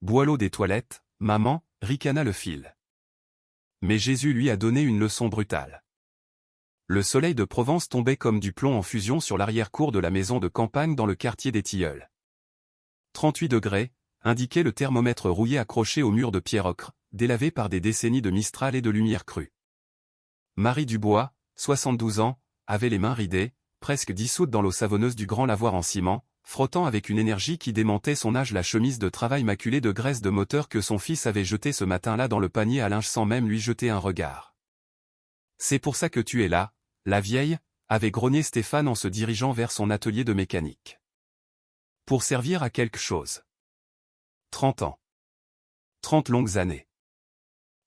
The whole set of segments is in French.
Boileau des toilettes, maman, ricana le fil. Mais Jésus lui a donné une leçon brutale. Le soleil de Provence tombait comme du plomb en fusion sur l'arrière-cour de la maison de campagne dans le quartier des Tilleuls. 38 degrés, indiquait le thermomètre rouillé accroché au mur de pierre ocre, délavé par des décennies de Mistral et de lumière crue. Marie Dubois, 72 ans, avait les mains ridées, presque dissoutes dans l'eau savonneuse du grand lavoir en ciment, frottant avec une énergie qui démentait son âge la chemise de travail maculée de graisse de moteur que son fils avait jetée ce matin-là dans le panier à linge sans même lui jeter un regard. « C'est pour ça que tu es là, la vieille » avait grogné Stéphane en se dirigeant vers son atelier de mécanique. « Pour servir à quelque chose. » 30 ans. 30 longues années.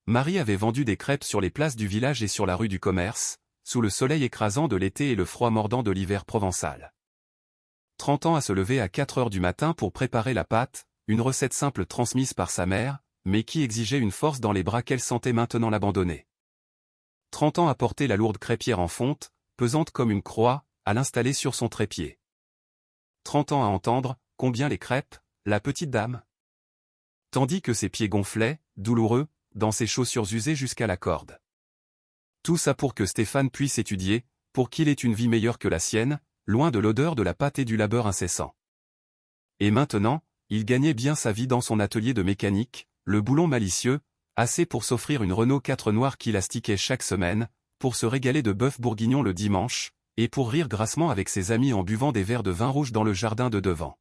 Marie avait vendu des crêpes sur les places du village et sur la rue du Commerce, sous le soleil écrasant de l'été et le froid mordant de l'hiver provençal. 30 ans à se lever à 4 heures du matin pour préparer la pâte, une recette simple transmise par sa mère, mais qui exigeait une force dans les bras qu'elle sentait maintenant l'abandonner. 30 ans à porter la lourde crêpière en fonte, pesante comme une croix, à l'installer sur son trépied. 30 ans à entendre, combien les crêpes, la petite dame. Tandis que ses pieds gonflaient, douloureux, dans ses chaussures usées jusqu'à la corde. Tout ça pour que Stéphane puisse étudier, pour qu'il ait une vie meilleure que la sienne, loin de l'odeur de la pâte et du labeur incessant. Et maintenant, il gagnait bien sa vie dans son atelier de mécanique, le boulon malicieux, assez pour s'offrir une Renault 4 noire qu'il astiquait chaque semaine, pour se régaler de bœuf bourguignon le dimanche, et pour rire grassement avec ses amis en buvant des verres de vin rouge dans le jardin de devant.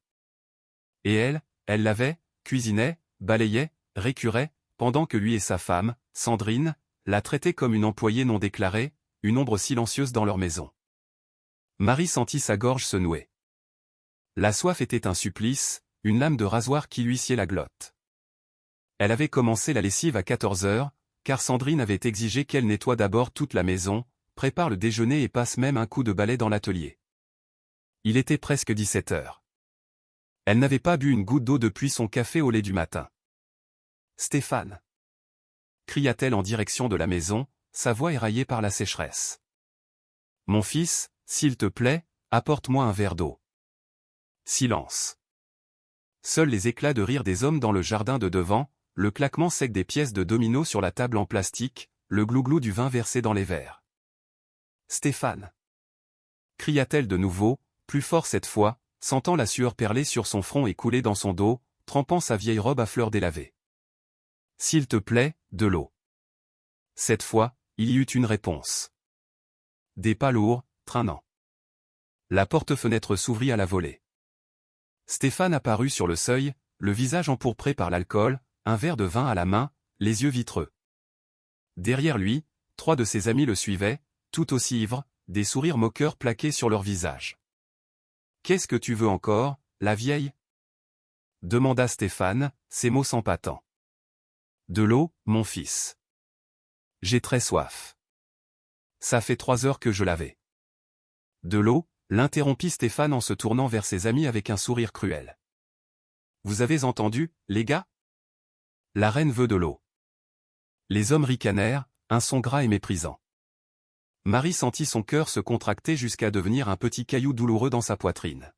Et elle lavait, cuisinait, balayait, récurait, pendant que lui et sa femme, Sandrine, la traitaient comme une employée non déclarée, une ombre silencieuse dans leur maison. Marie sentit sa gorge se nouer. La soif était un supplice, une lame de rasoir qui lui sciait la glotte. Elle avait commencé la lessive à 14 heures, car Sandrine avait exigé qu'elle nettoie d'abord toute la maison, prépare le déjeuner et passe même un coup de balai dans l'atelier. Il était presque 17 heures. Elle n'avait pas bu une goutte d'eau depuis son café au lait du matin. « Stéphane » cria-t-elle en direction de la maison, sa voix éraillée par la sécheresse. « Mon fils, s'il te plaît, apporte-moi un verre d'eau. » Silence. Seuls les éclats de rire des hommes dans le jardin de devant, le claquement sec des pièces de domino sur la table en plastique, le glouglou du vin versé dans les verres. « Stéphane » cria-t-elle de nouveau, plus fort cette fois, sentant la sueur perler sur son front et couler dans son dos, trempant sa vieille robe à fleurs délavées. « S'il te plaît, de l'eau. » Cette fois, il y eut une réponse. Des pas lourds, traînants. La porte-fenêtre s'ouvrit à la volée. Stéphane apparut sur le seuil, le visage empourpré par l'alcool, un verre de vin à la main, les yeux vitreux. Derrière lui, 3 de ses amis le suivaient, tout aussi ivres, des sourires moqueurs plaqués sur leur visage. « Qu'est-ce que tu veux encore, la vieille » demanda Stéphane, ses mots s'empâtant. « De l'eau, mon fils. J'ai très soif. Ça fait 3 heures que je l'avais. » De l'eau, l'interrompit Stéphane en se tournant vers ses amis avec un sourire cruel. « Vous avez entendu, les gars ? La reine veut de l'eau. » Les hommes ricanèrent, un son gras et méprisant. Marie sentit son cœur se contracter jusqu'à devenir un petit caillou douloureux dans sa poitrine.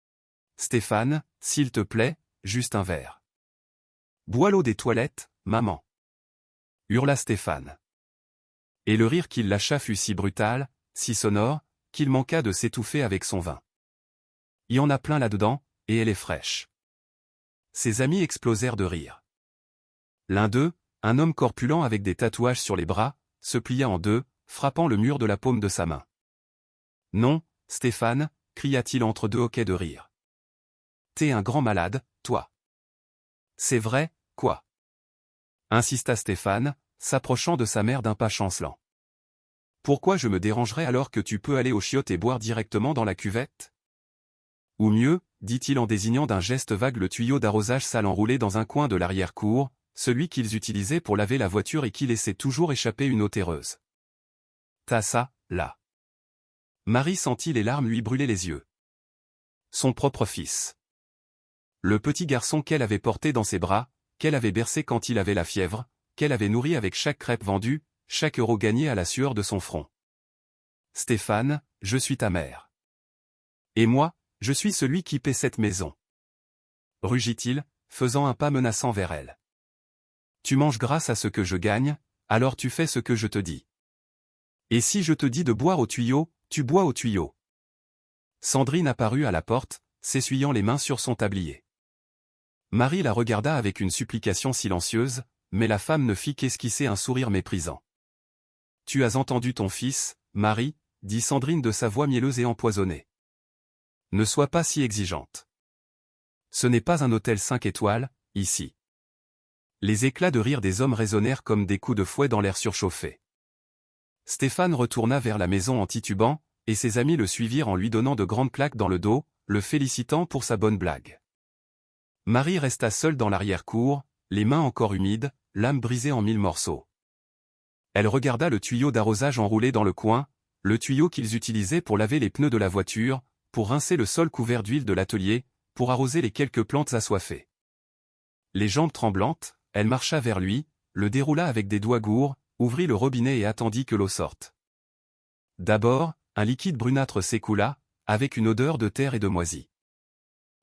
« Stéphane, s'il te plaît, juste un verre. »« Bois l'eau des toilettes, maman. » hurla Stéphane. Et le rire qu'il lâcha fut si brutal, si sonore, qu'il manqua de s'étouffer avec son vin. « Il y en a plein là-dedans, et elle est fraîche. » Ses amis explosèrent de rire. L'un d'eux, un homme corpulent avec des tatouages sur les bras, se plia en deux, frappant le mur de la paume de sa main. « Non, Stéphane » cria-t-il entre 2 hoquets de rire. « T'es un grand malade, toi. »« C'est vrai, quoi » insista Stéphane, s'approchant de sa mère d'un pas chancelant. « Pourquoi je me dérangerais alors que tu peux aller aux chiottes et boire directement dans la cuvette ?» Ou mieux, dit-il en désignant d'un geste vague le tuyau d'arrosage sale enroulé dans un coin de l'arrière-cour, celui qu'ils utilisaient pour laver la voiture et qui laissait toujours échapper une eau terreuse. « T'as ça, là. » Marie sentit les larmes lui brûler les yeux. Son propre fils. Le petit garçon qu'elle avait porté dans ses bras, qu'elle avait bercé quand il avait la fièvre, qu'elle avait nourri avec chaque crêpe vendue, chaque euro gagné à la sueur de son front. « Stéphane, je suis ta mère. Et moi, je suis celui qui paie cette maison. » Rugit-il, faisant un pas menaçant vers elle. Tu manges grâce à ce que je gagne, alors tu fais ce que je te dis. Et si je te dis de boire au tuyau, tu bois au tuyau. Sandrine apparut à la porte, s'essuyant les mains sur son tablier. Marie la regarda avec une supplication silencieuse, mais la femme ne fit qu'esquisser un sourire méprisant. Tu as entendu ton fils, Marie, dit Sandrine de sa voix mielleuse et empoisonnée. Ne sois pas si exigeante. Ce n'est pas un hôtel 5 étoiles, ici. Les éclats de rire des hommes résonnèrent comme des coups de fouet dans l'air surchauffé. Stéphane retourna vers la maison en titubant, et ses amis le suivirent en lui donnant de grandes claques dans le dos, le félicitant pour sa bonne blague. Marie resta seule dans l'arrière-cour, les mains encore humides, l'âme brisée en 1000 morceaux. Elle regarda le tuyau d'arrosage enroulé dans le coin, le tuyau qu'ils utilisaient pour laver les pneus de la voiture, pour rincer le sol couvert d'huile de l'atelier, pour arroser les quelques plantes assoiffées. Les jambes tremblantes, elle marcha vers lui, le déroula avec des doigts gourds, ouvrit le robinet et attendit que l'eau sorte. D'abord, un liquide brunâtre s'écoula, avec une odeur de terre et de moisie.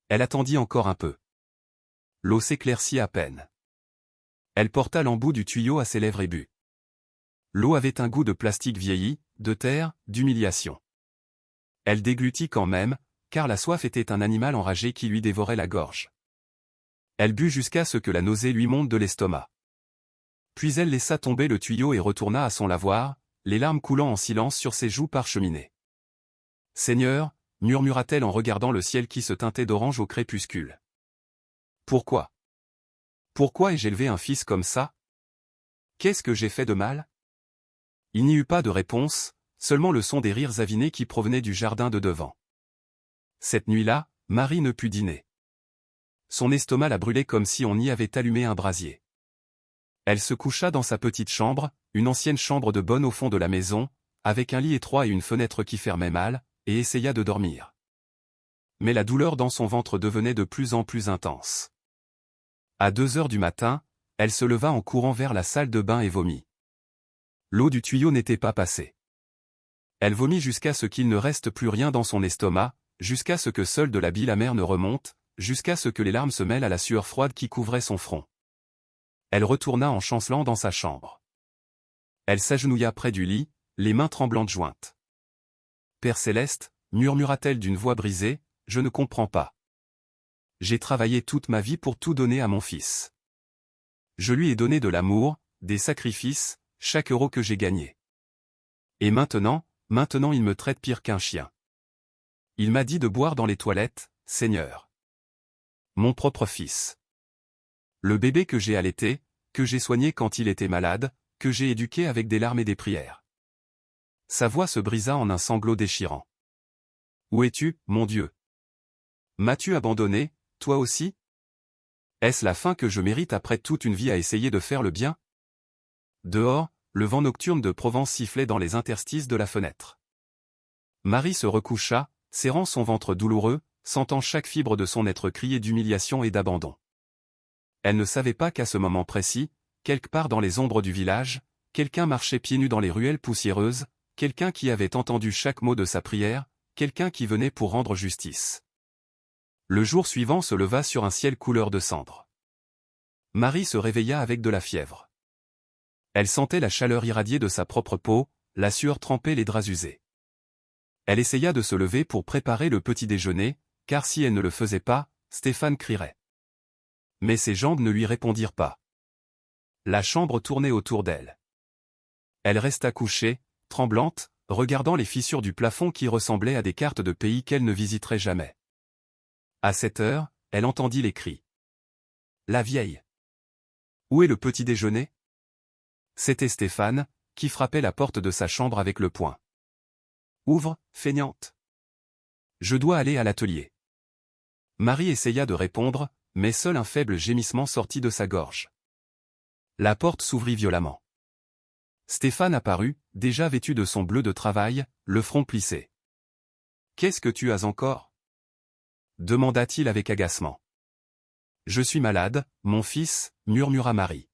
Elle attendit encore un peu. L'eau s'éclaircit à peine. Elle porta l'embout du tuyau à ses lèvres et but. L'eau avait un goût de plastique vieilli, de terre, d'humiliation. Elle déglutit quand même, car la soif était un animal enragé qui lui dévorait la gorge. Elle but jusqu'à ce que la nausée lui monte de l'estomac. Puis elle laissa tomber le tuyau et retourna à son lavoir, les larmes coulant en silence sur ses joues parcheminées. « Seigneur » murmura-t-elle en regardant le ciel qui se teintait d'orange au crépuscule. « Pourquoi ? Pourquoi ai-je élevé un fils comme ça ? Qu'est-ce que j'ai fait de mal ?» Il n'y eut pas de réponse, seulement le son des rires avinés qui provenaient du jardin de devant. Cette nuit-là, Marie ne put dîner. Son estomac la brûlait comme si on y avait allumé un brasier. Elle se coucha dans sa petite chambre, une ancienne chambre de bonne au fond de la maison, avec un lit étroit et une fenêtre qui fermait mal, et essaya de dormir. Mais la douleur dans son ventre devenait de plus en plus intense. À 2 heures du matin, elle se leva en courant vers la salle de bain et vomit. L'eau du tuyau n'était pas passée. Elle vomit jusqu'à ce qu'il ne reste plus rien dans son estomac, jusqu'à ce que seule de la bile amère ne remonte, jusqu'à ce que les larmes se mêlent à la sueur froide qui couvrait son front. Elle retourna en chancelant dans sa chambre. Elle s'agenouilla près du lit, les mains tremblantes jointes. « Père Céleste » murmura-t-elle d'une voix brisée, « je ne comprends pas. J'ai travaillé toute ma vie pour tout donner à mon fils. Je lui ai donné de l'amour, des sacrifices, chaque euro que j'ai gagné. Et maintenant il me traite pire qu'un chien. Il m'a dit de boire dans les toilettes, Seigneur. Mon propre fils. Le bébé que j'ai allaité, que j'ai soigné quand il était malade, que j'ai éduqué avec des larmes et des prières. » Sa voix se brisa en un sanglot déchirant. « Où es-tu, mon Dieu? M'as-tu abandonné, toi aussi? Est-ce la fin que je mérite après toute une vie à essayer de faire le bien? » Dehors, le vent nocturne de Provence sifflait dans les interstices de la fenêtre. Marie se recoucha, serrant son ventre douloureux, sentant chaque fibre de son être crier d'humiliation et d'abandon. Elle ne savait pas qu'à ce moment précis, quelque part dans les ombres du village, quelqu'un marchait pieds nus dans les ruelles poussiéreuses, quelqu'un qui avait entendu chaque mot de sa prière, quelqu'un qui venait pour rendre justice. Le jour suivant se leva sur un ciel couleur de cendre. Marie se réveilla avec de la fièvre. Elle sentait la chaleur irradier de sa propre peau, la sueur tremper les draps usés. Elle essaya de se lever pour préparer le petit déjeuner, car si elle ne le faisait pas, Stéphane crierait. Mais ses jambes ne lui répondirent pas. La chambre tournait autour d'elle. Elle resta couchée, tremblante, regardant les fissures du plafond qui ressemblaient à des cartes de pays qu'elle ne visiterait jamais. À 7 heures, elle entendit les cris. La vieille. Où est le petit déjeuner? C'était Stéphane, qui frappait la porte de sa chambre avec le poing. Ouvre, feignante. Je dois aller à l'atelier. Marie essaya de répondre, mais seul un faible gémissement sortit de sa gorge. La porte s'ouvrit violemment. Stéphane apparut, déjà vêtu de son bleu de travail, le front plissé. « Qu'est-ce que tu as encore » demanda-t-il avec agacement. « Je suis malade, mon fils, » murmura Marie.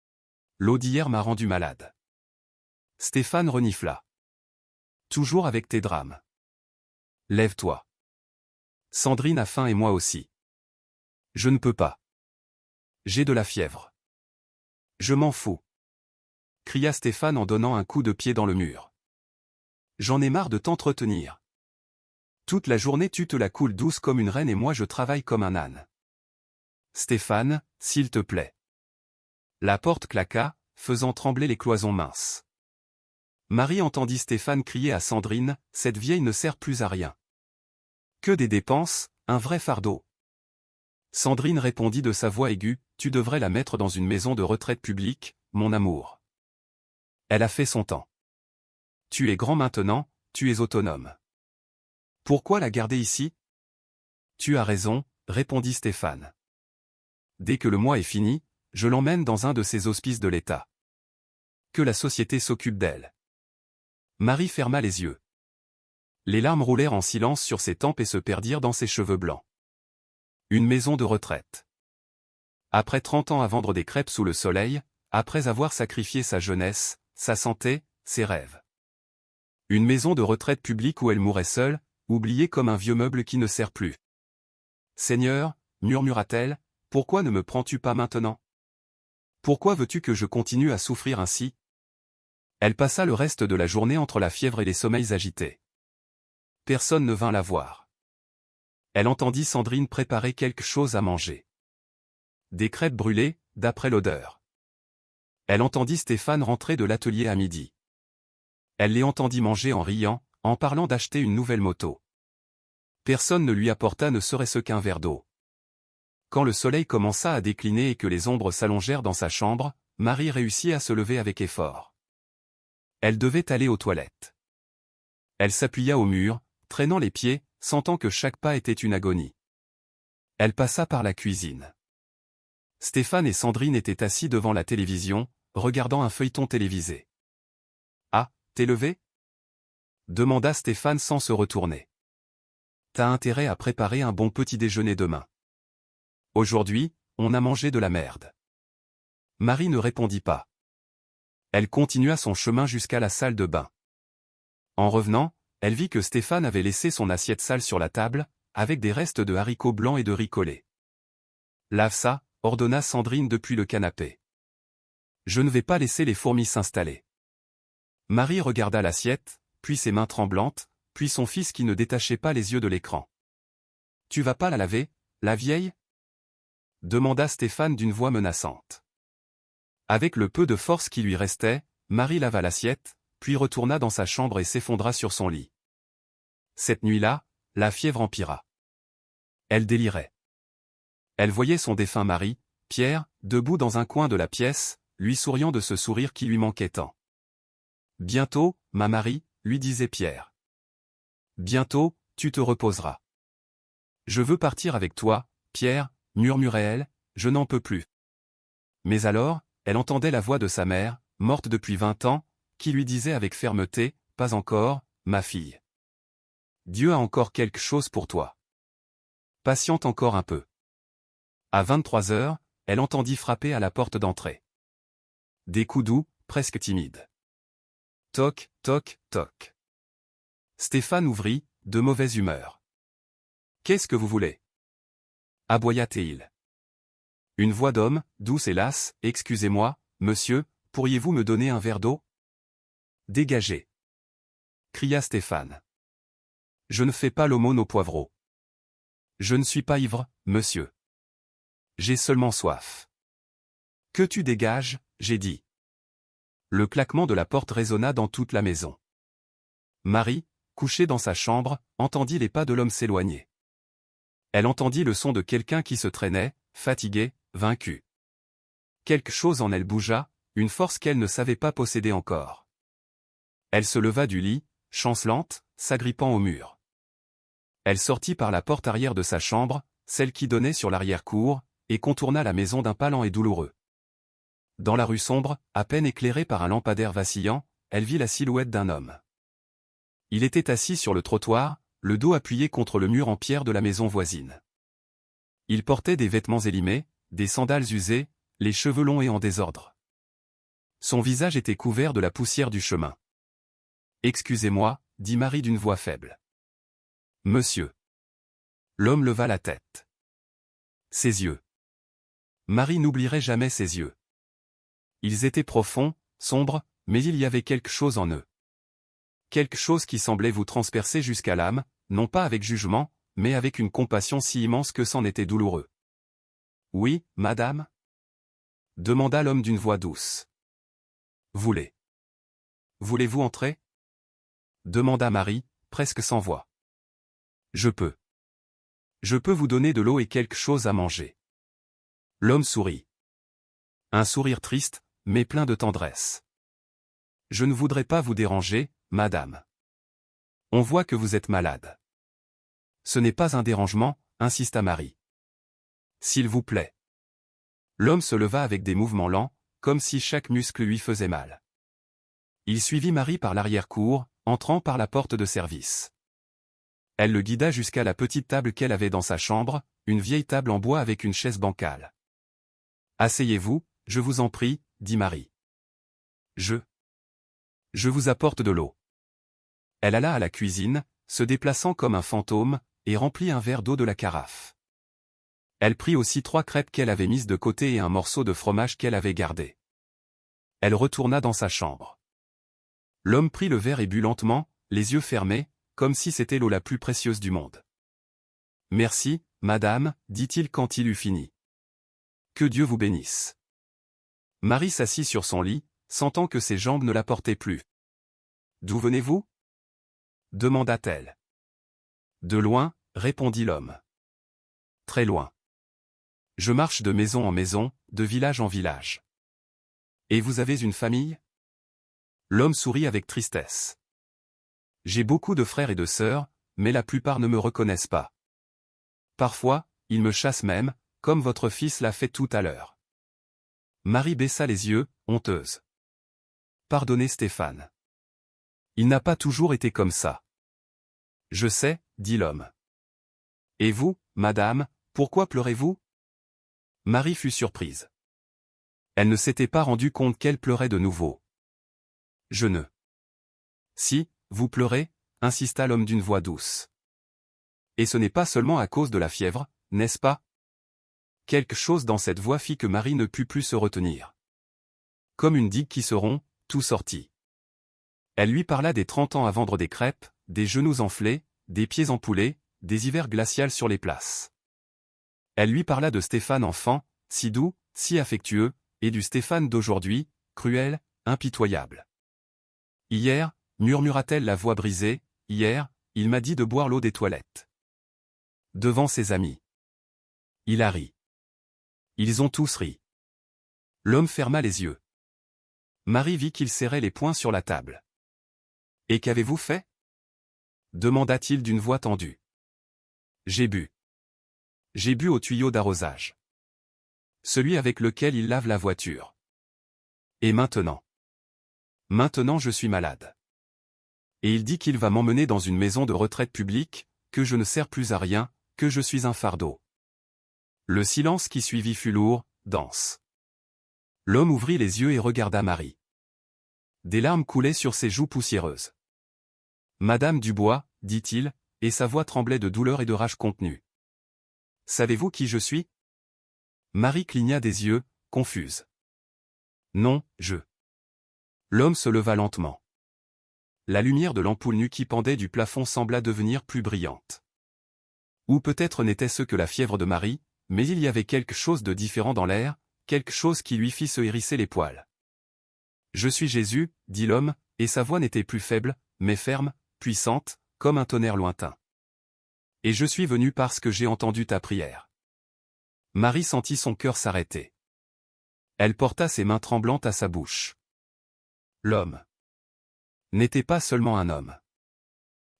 « L'eau d'hier m'a rendu malade. » Stéphane renifla. « Toujours avec tes drames. Lève-toi. Sandrine a faim et moi aussi. Je ne peux pas. J'ai de la fièvre. Je m'en fous. Cria Stéphane en donnant un coup de pied dans le mur. J'en ai marre de t'entretenir. Toute la journée tu te la coules douce comme une reine et moi je travaille comme un âne. Stéphane, s'il te plaît. La porte claqua, faisant trembler les cloisons minces. Marie entendit Stéphane crier à Sandrine, « Cette vieille ne sert plus à rien. Que des dépenses, un vrai fardeau. » Sandrine répondit de sa voix aiguë, « Tu devrais la mettre dans une maison de retraite publique, mon amour. Elle a fait son temps. Tu es grand maintenant, tu es autonome. Pourquoi la garder ici? » Tu as raison, répondit Stéphane. Dès que le mois est fini, je l'emmène dans un de ces hospices de l'État. Que la société s'occupe d'elle. Marie ferma les yeux. Les larmes roulèrent en silence sur ses tempes et se perdirent dans ses cheveux blancs. Une maison de retraite. Après 30 ans à vendre des crêpes sous le soleil, après avoir sacrifié sa jeunesse, sa santé, ses rêves. Une maison de retraite publique où elle mourait seule, oubliée comme un vieux meuble qui ne sert plus. Seigneur, murmura-t-elle, pourquoi ne me prends-tu pas maintenant? Pourquoi veux-tu que je continue à souffrir ainsi? Elle passa le reste de la journée entre la fièvre et les sommeils agités. Personne ne vint la voir. Elle entendit Sandrine préparer quelque chose à manger. Des crêpes brûlées, d'après l'odeur. Elle entendit Stéphane rentrer de l'atelier à midi. Elle les entendit manger en riant, en parlant d'acheter une nouvelle moto. Personne ne lui apporta ne serait-ce qu'un verre d'eau. Quand le soleil commença à décliner et que les ombres s'allongèrent dans sa chambre, Marie réussit à se lever avec effort. Elle devait aller aux toilettes. Elle s'appuya au mur, traînant les pieds, sentant que chaque pas était une agonie. Elle passa par la cuisine. Stéphane et Sandrine étaient assis devant la télévision, regardant un feuilleton télévisé. « Ah, t'es levé ?» demanda Stéphane sans se retourner. « T'as intérêt à préparer un bon petit déjeuner demain. Aujourd'hui, on a mangé de la merde. » Marie ne répondit pas. Elle continua son chemin jusqu'à la salle de bain. En revenant, elle vit que Stéphane avait laissé son assiette sale sur la table, avec des restes de haricots blancs et de riz collés. « Lave ça, » ordonna Sandrine depuis le canapé. « Je ne vais pas laisser les fourmis s'installer. » Marie regarda l'assiette, puis ses mains tremblantes, puis son fils qui ne détachait pas les yeux de l'écran. « Tu vas pas la laver, la vieille ?» demanda Stéphane d'une voix menaçante. Avec le peu de force qui lui restait, Marie lava l'assiette, puis retourna dans sa chambre et s'effondra sur son lit. Cette nuit-là, la fièvre empira. Elle délirait. Elle voyait son défunt mari, Pierre, debout dans un coin de la pièce, lui souriant de ce sourire qui lui manquait tant. « Bientôt, ma Marie, » lui disait Pierre. « Bientôt, tu te reposeras. »« Je veux partir avec toi, Pierre, » murmurait-elle, « je n'en peux plus. » Mais alors, elle entendait la voix de sa mère, morte depuis 20 ans, qui lui disait avec fermeté, « Pas encore, ma fille. Dieu a encore quelque chose pour toi. Patiente encore un peu. » À 23 heures, elle entendit frapper à la porte d'entrée. Des coups doux, presque timides. Toc, toc, toc. Stéphane ouvrit, de mauvaise humeur. « Qu'est-ce que vous voulez ?» aboya-t-il. Une voix d'homme, douce et lasse, « Excusez-moi, monsieur, pourriez-vous me donner un verre d'eau ?»« Dégagez !» cria Stéphane. « Je ne fais pas l'aumône au poivreau. Je ne suis pas ivre, monsieur. J'ai seulement soif. »« Que tu dégages, j'ai dit. » Le claquement de la porte résonna dans toute la maison. Marie, couchée dans sa chambre, entendit les pas de l'homme s'éloigner. Elle entendit le son de quelqu'un qui se traînait, fatigué, vaincu. Quelque chose en elle bougea, une force qu'elle ne savait pas posséder encore. Elle se leva du lit, chancelante, s'agrippant au mur. Elle sortit par la porte arrière de sa chambre, celle qui donnait sur l'arrière-cour, et contourna la maison d'un pas lent et douloureux. Dans la rue sombre, à peine éclairée par un lampadaire vacillant, elle vit la silhouette d'un homme. Il était assis sur le trottoir, le dos appuyé contre le mur en pierre de la maison voisine. Il portait des vêtements élimés, des sandales usées, les cheveux longs et en désordre. Son visage était couvert de la poussière du chemin. « Excusez-moi, » dit Marie d'une voix faible. « Monsieur. » L'homme leva la tête. Ses yeux. Marie n'oublierait jamais ses yeux. Ils étaient profonds, sombres, mais il y avait quelque chose en eux. Quelque chose qui semblait vous transpercer jusqu'à l'âme, non pas avec jugement, mais avec une compassion si immense que c'en était douloureux. « Oui, madame » demanda l'homme d'une voix douce. « Voulez-vous entrer » demanda Marie, presque sans voix. « Je peux. Je peux vous donner de l'eau et quelque chose à manger. » L'homme sourit. Un sourire triste, mais plein de tendresse. « Je ne voudrais pas vous déranger, madame. On voit que vous êtes malade. » Ce n'est pas un dérangement, insista Marie. « S'il vous plaît. » L'homme se leva avec des mouvements lents, comme si chaque muscle lui faisait mal. Il suivit Marie par l'arrière-cour, entrant par la porte de service. Elle le guida jusqu'à la petite table qu'elle avait dans sa chambre, une vieille table en bois avec une chaise bancale. « Asseyez-vous, je vous en prie, » dit Marie. « Je vous apporte de l'eau. » Elle alla à la cuisine, se déplaçant comme un fantôme, et remplit un verre d'eau de la carafe. Elle prit aussi 3 crêpes qu'elle avait mises de côté et un morceau de fromage qu'elle avait gardé. Elle retourna dans sa chambre. L'homme prit le verre et but lentement, les yeux fermés, comme si c'était l'eau la plus précieuse du monde. « Merci, madame, dit-il quand il eut fini. Que Dieu vous bénisse. » Marie s'assit sur son lit, sentant que ses jambes ne la portaient plus. « D'où venez-vous » demanda-t-elle. « De loin, » répondit l'homme. « Très loin. Je marche de maison en maison, de village en village. »« Et vous avez une famille » L'homme sourit avec tristesse. « J'ai beaucoup de frères et de sœurs, mais la plupart ne me reconnaissent pas. Parfois, ils me chassent même, comme votre fils l'a fait tout à l'heure. » Marie baissa les yeux, honteuse. « Pardonnez Stéphane. Il n'a pas toujours été comme ça. »« Je sais, » dit l'homme. « Et vous, madame, pourquoi pleurez-vous » Marie fut surprise. Elle ne s'était pas rendue compte qu'elle pleurait de nouveau. « Je ne. »« Si, vous pleurez » insista l'homme d'une voix douce. « Et ce n'est pas seulement à cause de la fièvre, n'est-ce pas » Quelque chose dans cette voix fit que Marie ne put plus se retenir. Comme une digue qui se rompt, tout sortit. Elle lui parla des 30 ans à vendre des crêpes, des genoux enflés, des pieds empoulés, des hivers glaciales sur les places. Elle lui parla de Stéphane enfant, si doux, si affectueux, et du Stéphane d'aujourd'hui, cruel, impitoyable. « Hier, » murmura-t-elle la voix brisée, « hier, il m'a dit de boire l'eau des toilettes. » Devant ses amis. Il a ri. Ils ont tous ri. L'homme ferma les yeux. Marie vit qu'il serrait les poings sur la table. « Et qu'avez-vous fait » demanda-t-il d'une voix tendue. « J'ai bu. J'ai bu au tuyau d'arrosage. Celui avec lequel il lave la voiture. Et maintenant. Maintenant je suis malade. Et il dit qu'il va m'emmener dans une maison de retraite publique, que je ne sers plus à rien, que je suis un fardeau. » Le silence qui suivit fut lourd, dense. L'homme ouvrit les yeux et regarda Marie. Des larmes coulaient sur ses joues poussiéreuses. « Madame Dubois, » dit-il, et sa voix tremblait de douleur et de rage contenue. « Savez-vous qui je suis » Marie cligna des yeux, confuse. « Non, je... » L'homme se leva lentement. La lumière de l'ampoule nue qui pendait du plafond sembla devenir plus brillante. Ou peut-être n'était-ce que la fièvre de Marie, mais il y avait quelque chose de différent dans l'air, quelque chose qui lui fit se hérisser les poils. « Je suis Jésus, » dit l'homme, et sa voix n'était plus faible, mais ferme, puissante, comme un tonnerre lointain. « Et je suis venu parce que j'ai entendu ta prière. » Marie sentit son cœur s'arrêter. Elle porta ses mains tremblantes à sa bouche. L'homme n'était pas seulement un homme.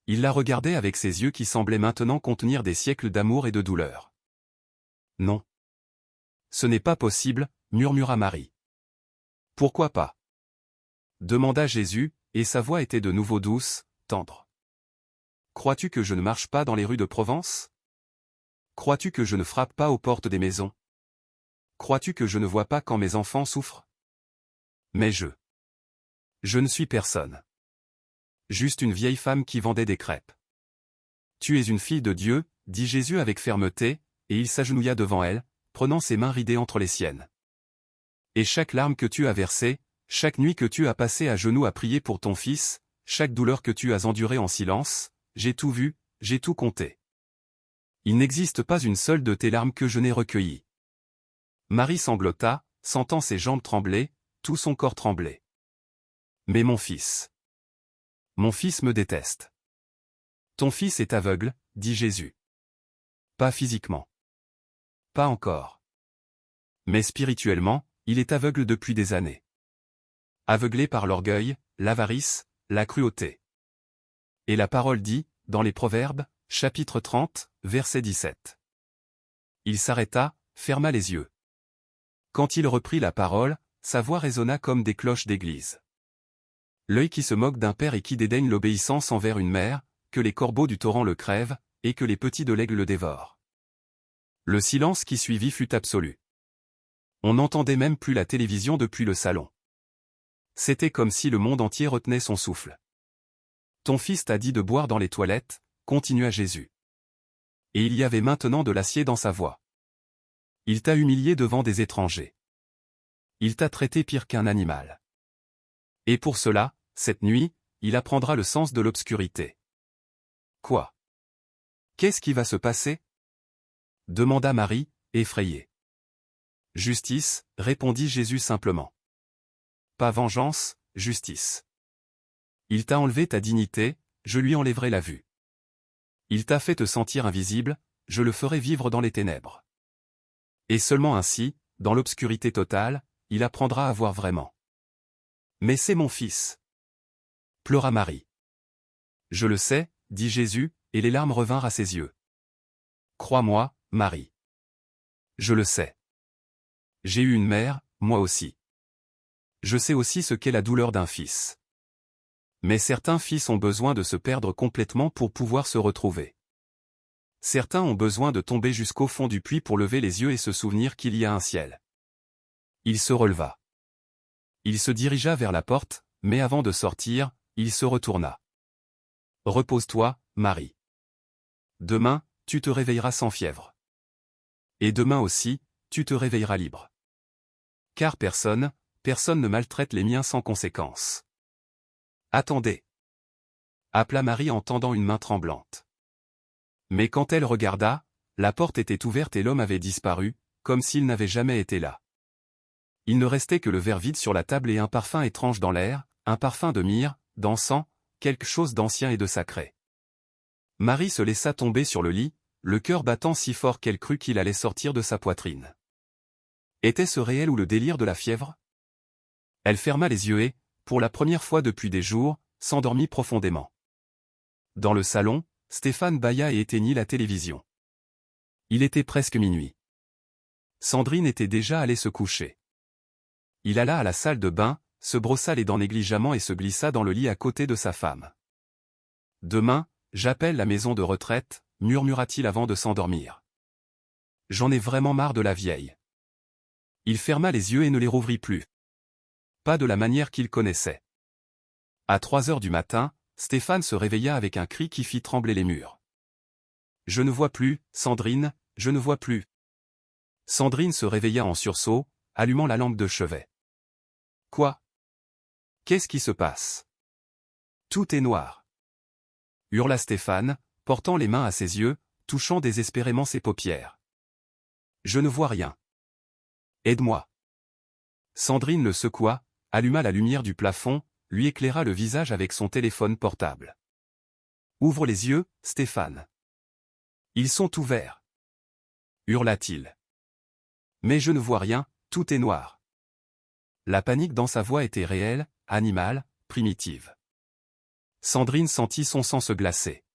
Il la regardait avec ses yeux qui semblaient maintenant contenir des siècles d'amour et de douleur. « Non. Ce n'est pas possible, » murmura Marie. « Pourquoi pas » demanda Jésus, et sa voix était de nouveau douce, tendre. « Crois-tu que je ne marche pas dans les rues de Provence ? Crois-tu que je ne frappe pas aux portes des maisons ? Crois-tu que je ne vois pas quand mes enfants souffrent ? Mais je ne suis personne. Juste une vieille femme qui vendait des crêpes. »« Tu es une fille de Dieu, » dit Jésus avec fermeté, et il s'agenouilla devant elle, prenant ses mains ridées entre les siennes. Et chaque larme que tu as versée, chaque nuit que tu as passée à genoux à prier pour ton fils, chaque douleur que tu as endurée en silence, j'ai tout vu, j'ai tout compté. Il n'existe pas une seule de tes larmes que je n'ai recueillie. Marie sanglota, sentant ses jambes trembler, tout son corps trembler. Mais mon fils me déteste. Ton fils est aveugle, dit Jésus. Pas physiquement. Pas encore. Mais spirituellement, il est aveugle depuis des années. Aveuglé par l'orgueil, l'avarice, la cruauté. Et la parole dit, dans les Proverbes, chapitre 30, verset 17. Il s'arrêta, ferma les yeux. Quand il reprit la parole, sa voix résonna comme des cloches d'église. L'œil qui se moque d'un père et qui dédaigne l'obéissance envers une mère, que les corbeaux du torrent le crèvent, et que les petits de l'aigle le dévorent. Le silence qui suivit fut absolu. On n'entendait même plus la télévision depuis le salon. C'était comme si le monde entier retenait son souffle. Ton fils t'a dit de boire dans les toilettes, continua Jésus. Et il y avait maintenant de l'acier dans sa voix. Il t'a humilié devant des étrangers. Il t'a traité pire qu'un animal. Et pour cela, cette nuit, il apprendra le sens de l'obscurité. Quoi? Qu'est-ce qui va se passer? Demanda Marie, effrayée. Justice, répondit Jésus simplement. Pas vengeance, justice. Il t'a enlevé ta dignité, je lui enlèverai la vue. Il t'a fait te sentir invisible, je le ferai vivre dans les ténèbres. Et seulement ainsi, dans l'obscurité totale, il apprendra à voir vraiment. Mais c'est mon fils. Pleura Marie. Je le sais, dit Jésus, et les larmes revinrent à ses yeux. Crois-moi, Marie. Je le sais. J'ai eu une mère, moi aussi. Je sais aussi ce qu'est la douleur d'un fils. Mais certains fils ont besoin de se perdre complètement pour pouvoir se retrouver. Certains ont besoin de tomber jusqu'au fond du puits pour lever les yeux et se souvenir qu'il y a un ciel. Il se releva. Il se dirigea vers la porte, mais avant de sortir, il se retourna. Repose-toi, Marie. Demain, tu te réveilleras sans fièvre. Et demain aussi, tu te réveilleras libre. Car personne ne maltraite les miens sans conséquence. Attendez. Appela Marie en tendant une main tremblante. Mais quand elle regarda, la porte était ouverte et l'homme avait disparu, comme s'il n'avait jamais été là. Il ne restait que le verre vide sur la table et un parfum étrange dans l'air, un parfum de myrrhe, d'encens, quelque chose d'ancien et de sacré. Marie se laissa tomber sur le lit, le cœur battant si fort qu'elle crut qu'il allait sortir de sa poitrine. Était-ce réel ou le délire de la fièvre? Elle ferma les yeux et, pour la première fois depuis des jours, s'endormit profondément. Dans le salon, Stéphane bâilla et éteignit la télévision. Il était presque minuit. Sandrine était déjà allée se coucher. Il alla à la salle de bain, se brossa les dents négligemment et se glissa dans le lit à côté de sa femme. « Demain, j'appelle la maison de retraite, » murmura-t-il avant de s'endormir. « J'en ai vraiment marre de la vieille. » Il ferma les yeux et ne les rouvrit plus. Pas de la manière qu'il connaissait. À 3 heures du matin, Stéphane se réveilla avec un cri qui fit trembler les murs. « Je ne vois plus, Sandrine, je ne vois plus. » Sandrine se réveilla en sursaut, allumant la lampe de chevet. « Quoi? Qu'est-ce qui se passe? Tout est noir. » hurla Stéphane, portant les mains à ses yeux, touchant désespérément ses paupières. « Je ne vois rien. Aide-moi. » Sandrine le secoua, alluma la lumière du plafond, lui éclaira le visage avec son téléphone portable. « Ouvre les yeux, Stéphane. »« Ils sont ouverts. » hurla-t-il. « Mais je ne vois rien, tout est noir. » La panique dans sa voix était réelle, animale, primitive. Sandrine sentit son sang se glacer.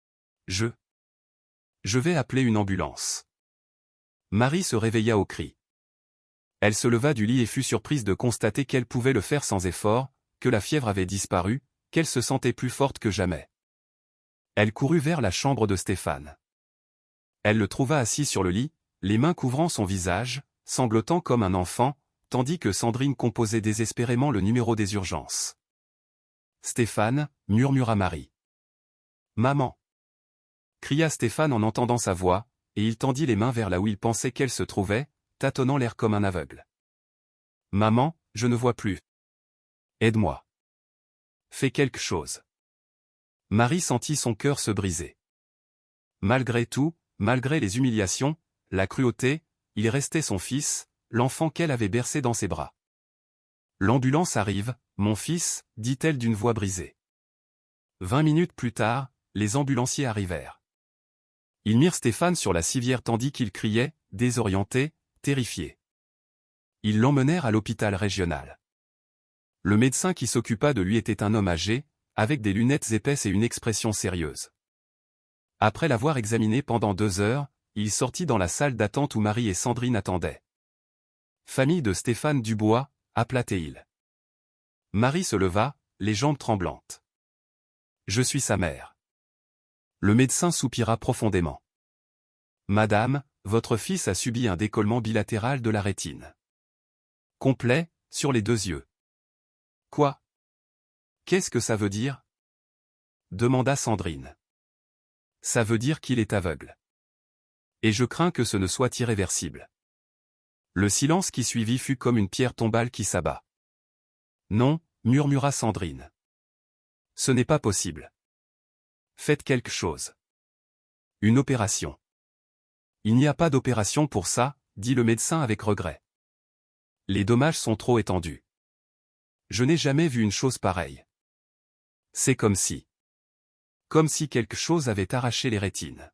« Je vais appeler une ambulance. » Marie se réveilla au cri. Elle se leva du lit et fut surprise de constater qu'elle pouvait le faire sans effort, que la fièvre avait disparu, qu'elle se sentait plus forte que jamais. Elle courut vers la chambre de Stéphane. Elle le trouva assis sur le lit, les mains couvrant son visage, sanglotant comme un enfant, tandis que Sandrine composait désespérément le numéro des urgences. « Stéphane, » murmura Marie. « Maman !» cria Stéphane en entendant sa voix, et il tendit les mains vers là où il pensait qu'elle se trouvait, tâtonnant l'air comme un aveugle. « Maman, je ne vois plus. Aide-moi. Fais quelque chose. » Marie sentit son cœur se briser. Malgré tout, malgré les humiliations, la cruauté, il restait son fils, l'enfant qu'elle avait bercé dans ses bras. « L'ambulance arrive, mon fils, dit-elle d'une voix brisée. 20 minutes plus tard, les ambulanciers arrivèrent. Ils mirent Stéphane sur la civière tandis qu'il criait, désorienté, terrifié. Ils l'emmenèrent à l'hôpital régional. Le médecin qui s'occupa de lui était un homme âgé, avec des lunettes épaisses et une expression sérieuse. Après l'avoir examiné pendant 2 heures, il sortit dans la salle d'attente où Marie et Sandrine attendaient. « Famille de Stéphane Dubois », appela-t-il. Marie se leva, les jambes tremblantes. « Je suis sa mère. » Le médecin soupira profondément. « Madame, votre fils a subi un décollement bilatéral de la rétine. Complet, sur les 2 yeux. »« Quoi? Qu'est-ce que ça veut dire ?» demanda Sandrine. « Ça veut dire qu'il est aveugle. Et je crains que ce ne soit irréversible. » Le silence qui suivit fut comme une pierre tombale qui s'abat. « Non, » murmura Sandrine. « Ce n'est pas possible. Faites quelque chose. Une opération. » « Il n'y a pas d'opération pour ça, » dit le médecin avec regret. « Les dommages sont trop étendus. Je n'ai jamais vu une chose pareille. C'est comme si quelque chose avait arraché les rétines.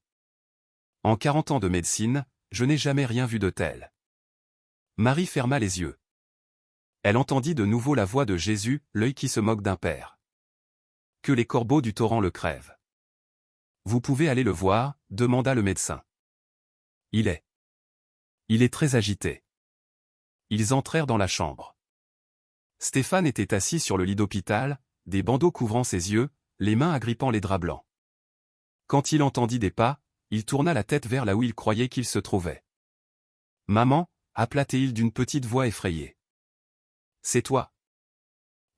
En 40 ans de médecine, je n'ai jamais rien vu de tel. » Marie ferma les yeux. Elle entendit de nouveau la voix de Jésus, l'œil qui se moque d'un père. « Que les corbeaux du torrent le crèvent. »« Vous pouvez aller le voir ?» demanda le médecin. « Il est très agité. » Ils entrèrent dans la chambre. Stéphane était assis sur le lit d'hôpital, des bandeaux couvrant ses yeux, les mains agrippant les draps blancs. Quand il entendit des pas, il tourna la tête vers là où il croyait qu'il se trouvait. « Maman » appela-t-il d'une petite voix effrayée. « C'est toi. »«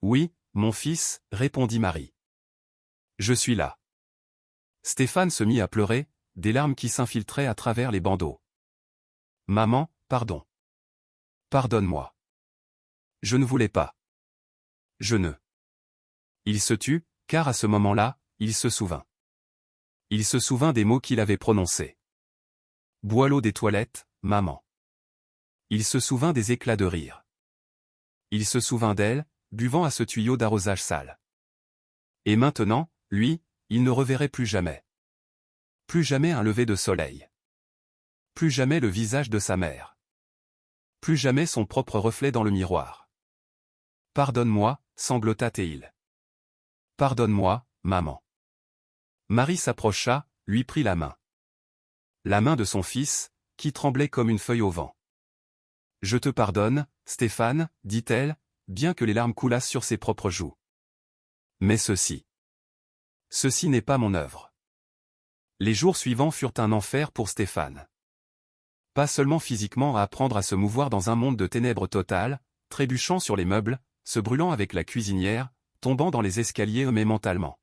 Oui, mon fils, » répondit Marie. « Je suis là. » Stéphane se mit à pleurer, des larmes qui s'infiltraient à travers les bandeaux. « Maman, pardon. Pardonne-moi. Je ne voulais pas. Je ne. » Il se tut, car à ce moment-là, il se souvint. Il se souvint des mots qu'il avait prononcés. « Bois l'eau des toilettes, maman. » Il se souvint des éclats de rire. Il se souvint d'elle, buvant à ce tuyau d'arrosage sale. Et maintenant, lui, il ne reverrait plus jamais. Plus jamais un lever de soleil. Plus jamais le visage de sa mère. Plus jamais son propre reflet dans le miroir. « Pardonne-moi » sanglota-t-il. « Pardonne-moi, maman. » Marie s'approcha, lui prit la main. La main de son fils, qui tremblait comme une feuille au vent. « Je te pardonne, Stéphane, » dit-elle, bien que les larmes coulassent sur ses propres joues. « Mais ceci n'est pas mon œuvre. » Les jours suivants furent un enfer pour Stéphane. Pas seulement physiquement à apprendre à se mouvoir dans un monde de ténèbres totales, trébuchant sur les meubles, se brûlant avec la cuisinière, tombant dans les escaliers mais mentalement.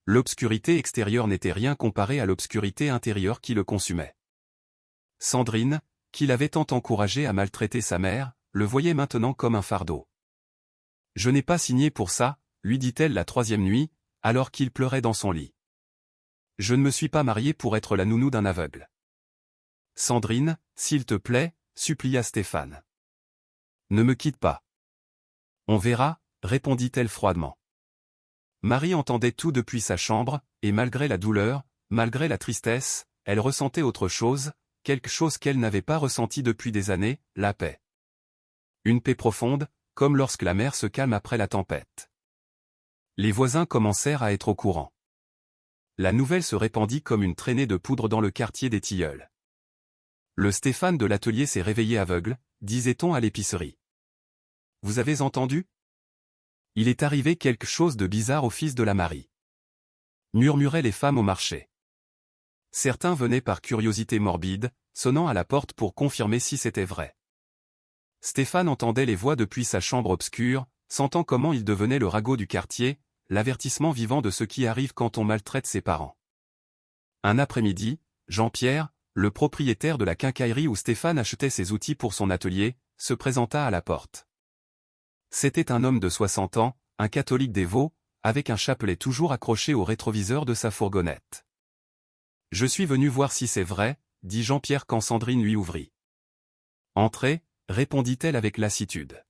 L'obscurité extérieure n'était rien comparée à l'obscurité intérieure qui le consumait. Sandrine, qui l'avait tant encouragé à maltraiter sa mère, le voyait maintenant comme un fardeau. « Je n'ai pas signé pour ça », lui dit-elle la 3e nuit, alors qu'il pleurait dans son lit. « Je ne me suis pas mariée pour être la nounou d'un aveugle. »« Sandrine, s'il te plaît, » supplia Stéphane. « Ne me quitte pas. »« On verra », répondit-elle froidement. Marie entendait tout depuis sa chambre, et malgré la douleur, malgré la tristesse, elle ressentait autre chose, quelque chose qu'elle n'avait pas ressenti depuis des années, la paix. Une paix profonde, comme lorsque la mer se calme après la tempête. Les voisins commencèrent à être au courant. La nouvelle se répandit comme une traînée de poudre dans le quartier des Tilleuls. Le Stéphane de l'atelier s'est réveillé aveugle, disait-on à l'épicerie. Vous avez entendu? Il est arrivé quelque chose de bizarre au fils de la Marie. Murmuraient les femmes au marché. Certains venaient par curiosité morbide, sonnant à la porte pour confirmer si c'était vrai. Stéphane entendait les voix depuis sa chambre obscure, sentant comment il devenait le ragot du quartier, l'avertissement vivant de ce qui arrive quand on maltraite ses parents. Un après-midi, Jean-Pierre, le propriétaire de la quincaillerie où Stéphane achetait ses outils pour son atelier, se présenta à la porte. C'était un homme de 60 ans, un catholique dévot, avec un chapelet toujours accroché au rétroviseur de sa fourgonnette. « Je suis venu voir si c'est vrai, » dit Jean-Pierre quand Sandrine lui ouvrit. « Entrez, » répondit-elle avec lassitude.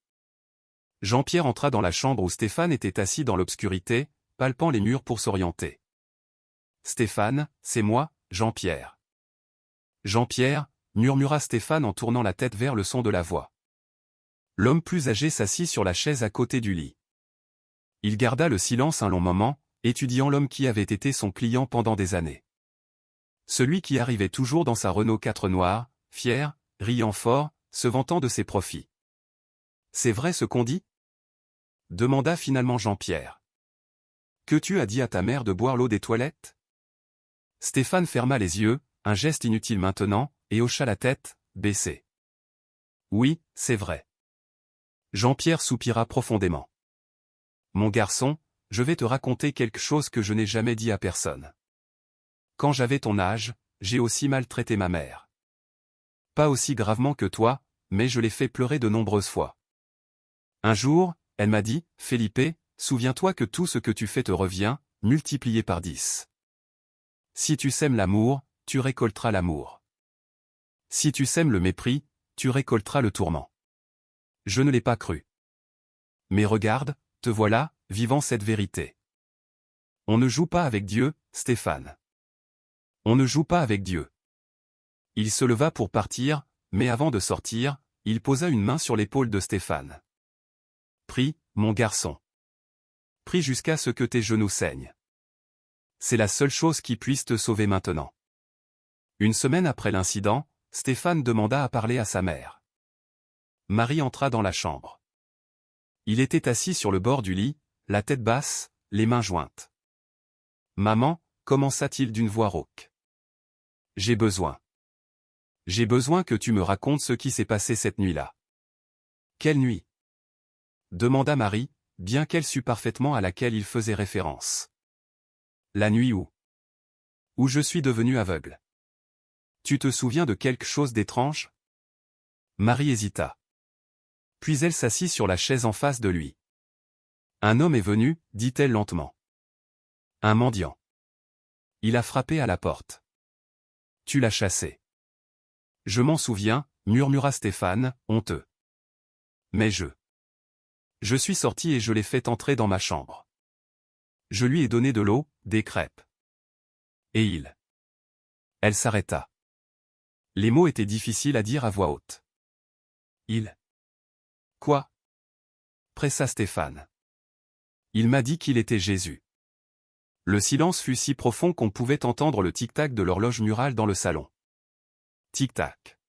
Jean-Pierre entra dans la chambre où Stéphane était assis dans l'obscurité, palpant les murs pour s'orienter. « Stéphane, c'est moi, Jean-Pierre. »« Jean-Pierre » murmura Stéphane en tournant la tête vers le son de la voix. L'homme plus âgé s'assit sur la chaise à côté du lit. Il garda le silence un long moment, étudiant l'homme qui avait été son client pendant des années. Celui qui arrivait toujours dans sa Renault 4 noire, fier, riant fort, se vantant de ses profits. « C'est vrai ce qu'on dit ?» demanda finalement Jean-Pierre. « Que tu as dit à ta mère de boire l'eau des toilettes ?» Stéphane ferma les yeux, un geste inutile maintenant, et hocha la tête, baissée. « Oui, c'est vrai. » Jean-Pierre soupira profondément. « Mon garçon, je vais te raconter quelque chose que je n'ai jamais dit à personne. Quand j'avais ton âge, j'ai aussi maltraité ma mère. Pas aussi gravement que toi, mais je l'ai fait pleurer de nombreuses fois. Un jour, elle m'a dit, « Felipe, souviens-toi que tout ce que tu fais te revient, multiplié par 10. Si tu sèmes l'amour, tu récolteras l'amour. Si tu sèmes le mépris, tu récolteras le tourment. » Je ne l'ai pas cru. Mais regarde, te voilà, vivant cette vérité. On ne joue pas avec Dieu, Stéphane. On ne joue pas avec Dieu. Il se leva pour partir, mais avant de sortir, il posa une main sur l'épaule de Stéphane. Prie, mon garçon. Prie jusqu'à ce que tes genoux saignent. C'est la seule chose qui puisse te sauver maintenant. Une semaine après l'incident, Stéphane demanda à parler à sa mère. Marie entra dans la chambre. Il était assis sur le bord du lit, la tête basse, les mains jointes. « Maman » commença-t-il d'une voix rauque. « J'ai besoin que tu me racontes ce qui s'est passé cette nuit-là. »« Quelle nuit ?» demanda Marie, bien qu'elle sût parfaitement à laquelle il faisait référence. « La nuit où je suis devenu aveugle. Tu te souviens de quelque chose d'étrange ?» Marie hésita. Puis elle s'assit sur la chaise en face de lui. « Un homme est venu, dit-elle lentement. Un mendiant. Il a frappé à la porte. Tu l'as chassé. »« Je m'en souviens, » murmura Stéphane, honteux. « Mais je suis sorti et je l'ai fait entrer dans ma chambre. Je lui ai donné de l'eau, des crêpes. Et Elle s'arrêta. Les mots étaient difficiles à dire à voix haute. Quoi ? Pressa Stéphane. Il m'a dit qu'il était Jésus. Le silence fut si profond qu'on pouvait entendre le tic-tac de l'horloge murale dans le salon. Tic-tac.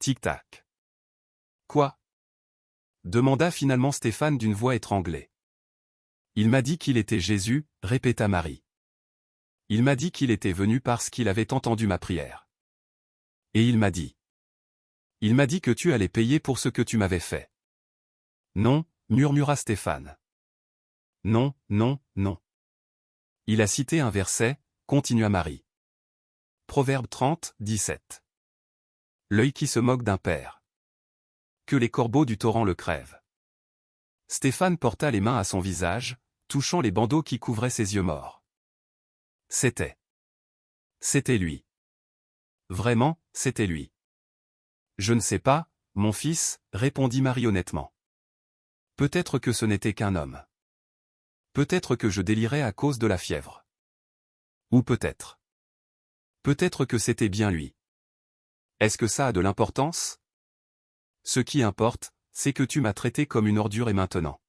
Tic-tac. Quoi ? Demanda finalement Stéphane d'une voix étranglée. Il m'a dit qu'il était Jésus, répéta Marie. Il m'a dit qu'il était venu parce qu'il avait entendu ma prière. Et il m'a dit que tu allais payer pour ce que tu m'avais fait. Non, murmura Stéphane. Non, non, non. Il a cité un verset, continua Marie. Proverbe 30, 17. L'œil qui se moque d'un père. Que les corbeaux du torrent le crèvent. Stéphane porta les mains à son visage, touchant les bandeaux qui couvraient ses yeux morts. C'était lui. Vraiment, c'était lui. Je ne sais pas, mon fils, répondit Marie honnêtement. Peut-être que ce n'était qu'un homme. Peut-être que je délirais à cause de la fièvre. Ou peut-être que c'était bien lui. Est-ce que ça a de l'importance ? Ce qui importe, c'est que tu m'as traité comme une ordure et maintenant.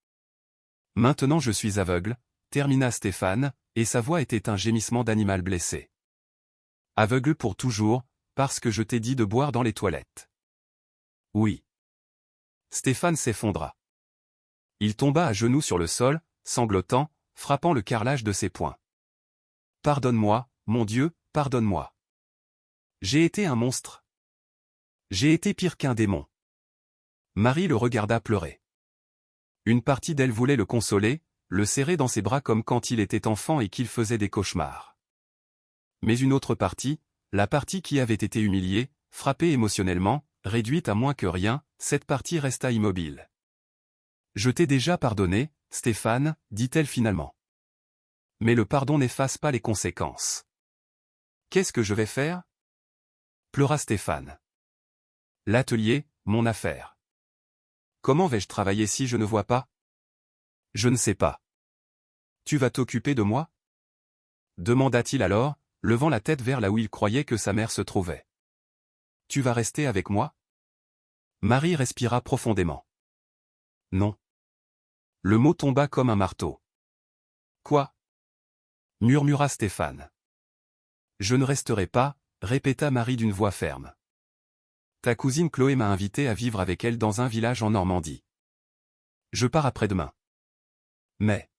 Maintenant je suis aveugle, termina Stéphane, et sa voix était un gémissement d'animal blessé. Aveugle pour toujours, parce que je t'ai dit de boire dans les toilettes. Oui. Stéphane s'effondra. Il tomba à genoux sur le sol, sanglotant, frappant le carrelage de ses poings. Pardonne-moi, mon Dieu, pardonne-moi. J'ai été un monstre. J'ai été pire qu'un démon. Marie le regarda pleurer. Une partie d'elle voulait le consoler, le serrer dans ses bras comme quand il était enfant et qu'il faisait des cauchemars. Mais une autre partie, La partie qui avait été humiliée, frappée émotionnellement, réduite à moins que rien, cette partie resta immobile. Je t'ai déjà pardonné, Stéphane, dit-elle finalement. Mais le pardon n'efface pas les conséquences. Qu'est-ce que je vais faire? Pleura Stéphane. L'atelier, mon affaire. Comment vais-je travailler si je ne vois pas? Je ne sais pas. Tu vas t'occuper de moi? Demanda-t-il alors, levant la tête vers là où il croyait que sa mère se trouvait. Tu vas rester avec moi? Marie respira profondément. Non. Le mot tomba comme un marteau. Quoi? Murmura Stéphane. Je ne resterai pas, répéta Marie d'une voix ferme. Ta cousine Chloé m'a invité à vivre avec elle dans un village en Normandie. Je pars après-demain. Mais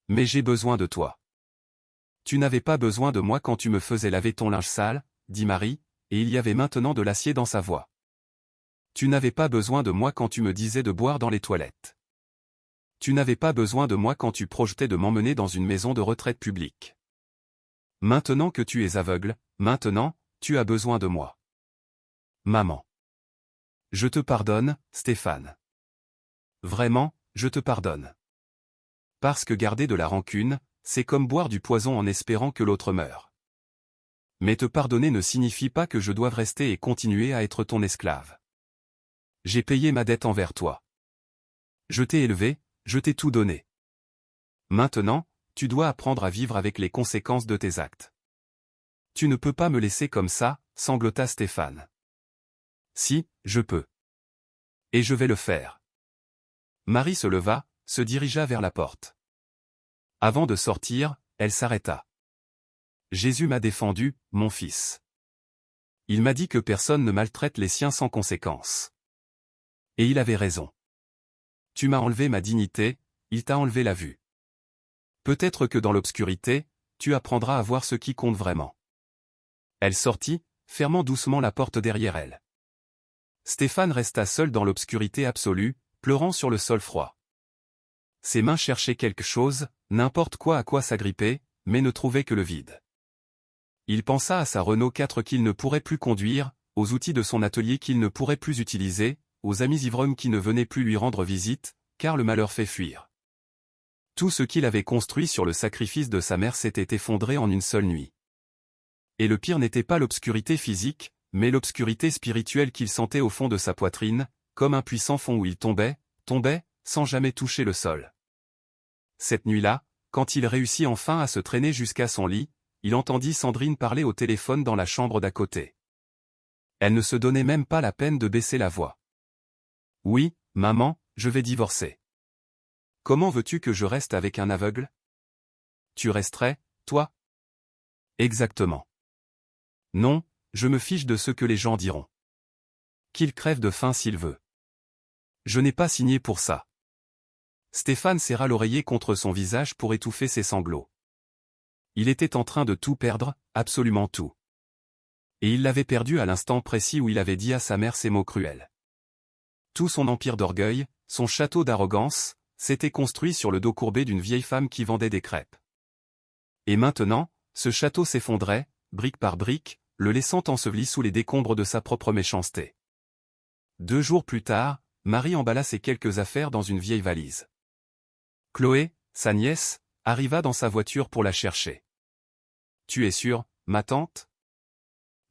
j'ai besoin de toi. Tu n'avais pas besoin de moi quand tu me faisais laver ton linge sale, dit Marie, et il y avait maintenant de l'acier dans sa voix. Tu n'avais pas besoin de moi quand tu me disais de boire dans les toilettes. Tu n'avais pas besoin de moi quand tu projetais de m'emmener dans une maison de retraite publique. Maintenant que tu es aveugle, maintenant, tu as besoin de moi. Maman. Je te pardonne, Stéphane. Vraiment, je te pardonne. Parce que garder de la rancune, c'est comme boire du poison en espérant que l'autre meure. Mais te pardonner ne signifie pas que je doive rester et continuer à être ton esclave. J'ai payé ma dette envers toi. Je t'ai élevé, je t'ai tout donné. Maintenant, tu dois apprendre à vivre avec les conséquences de tes actes. Tu ne peux pas me laisser comme ça, sanglota Stéphane. Si, je peux. Et je vais le faire. Marie se leva, se dirigea vers la porte. Avant de sortir, elle s'arrêta. Jésus m'a défendu, mon fils. Il m'a dit que personne ne maltraite les siens sans conséquence. Et il avait raison. Tu m'as enlevé ma dignité, il t'a enlevé la vue. Peut-être que dans l'obscurité, tu apprendras à voir ce qui compte vraiment. Elle sortit, fermant doucement la porte derrière elle. Stéphane resta seul dans l'obscurité absolue, pleurant sur le sol froid. Ses mains cherchaient quelque chose, n'importe quoi à quoi s'agripper, mais ne trouvaient que le vide. Il pensa à sa Renault 4 qu'il ne pourrait plus conduire, aux outils de son atelier qu'il ne pourrait plus utiliser, aux amis ivrognes qui ne venaient plus lui rendre visite, car le malheur fait fuir. Tout ce qu'il avait construit sur le sacrifice de sa mère s'était effondré en une seule nuit. Et le pire n'était pas l'obscurité physique, mais l'obscurité spirituelle qu'il sentait au fond de sa poitrine, comme un puissant fond où il tombait, sans jamais toucher le sol. Cette nuit-là, quand il réussit enfin à se traîner jusqu'à son lit, il entendit Sandrine parler au téléphone dans la chambre d'à côté. Elle ne se donnait même pas la peine de baisser la voix. « Oui, maman, je vais divorcer. »« Comment veux-tu que je reste avec un aveugle? »« Tu resterais, toi? » ?»« Exactement. »« Non, je me fiche de ce que les gens diront. Qu'il crève de faim s'il veut. Je n'ai pas signé pour ça. » Stéphane serra l'oreiller contre son visage pour étouffer ses sanglots. Il était en train de tout perdre, absolument tout. Et il l'avait perdu à l'instant précis où il avait dit à sa mère ces mots cruels. Tout son empire d'orgueil, son château d'arrogance, s'était construit sur le dos courbé d'une vieille femme qui vendait des crêpes. Et maintenant, ce château s'effondrait, brique par brique, le laissant enseveli sous les décombres de sa propre méchanceté. 2 jours plus tard, Marie emballa ses quelques affaires dans une vieille valise. Chloé, sa nièce, arriva dans sa voiture pour la chercher. « Tu es sûre, ma tante ?»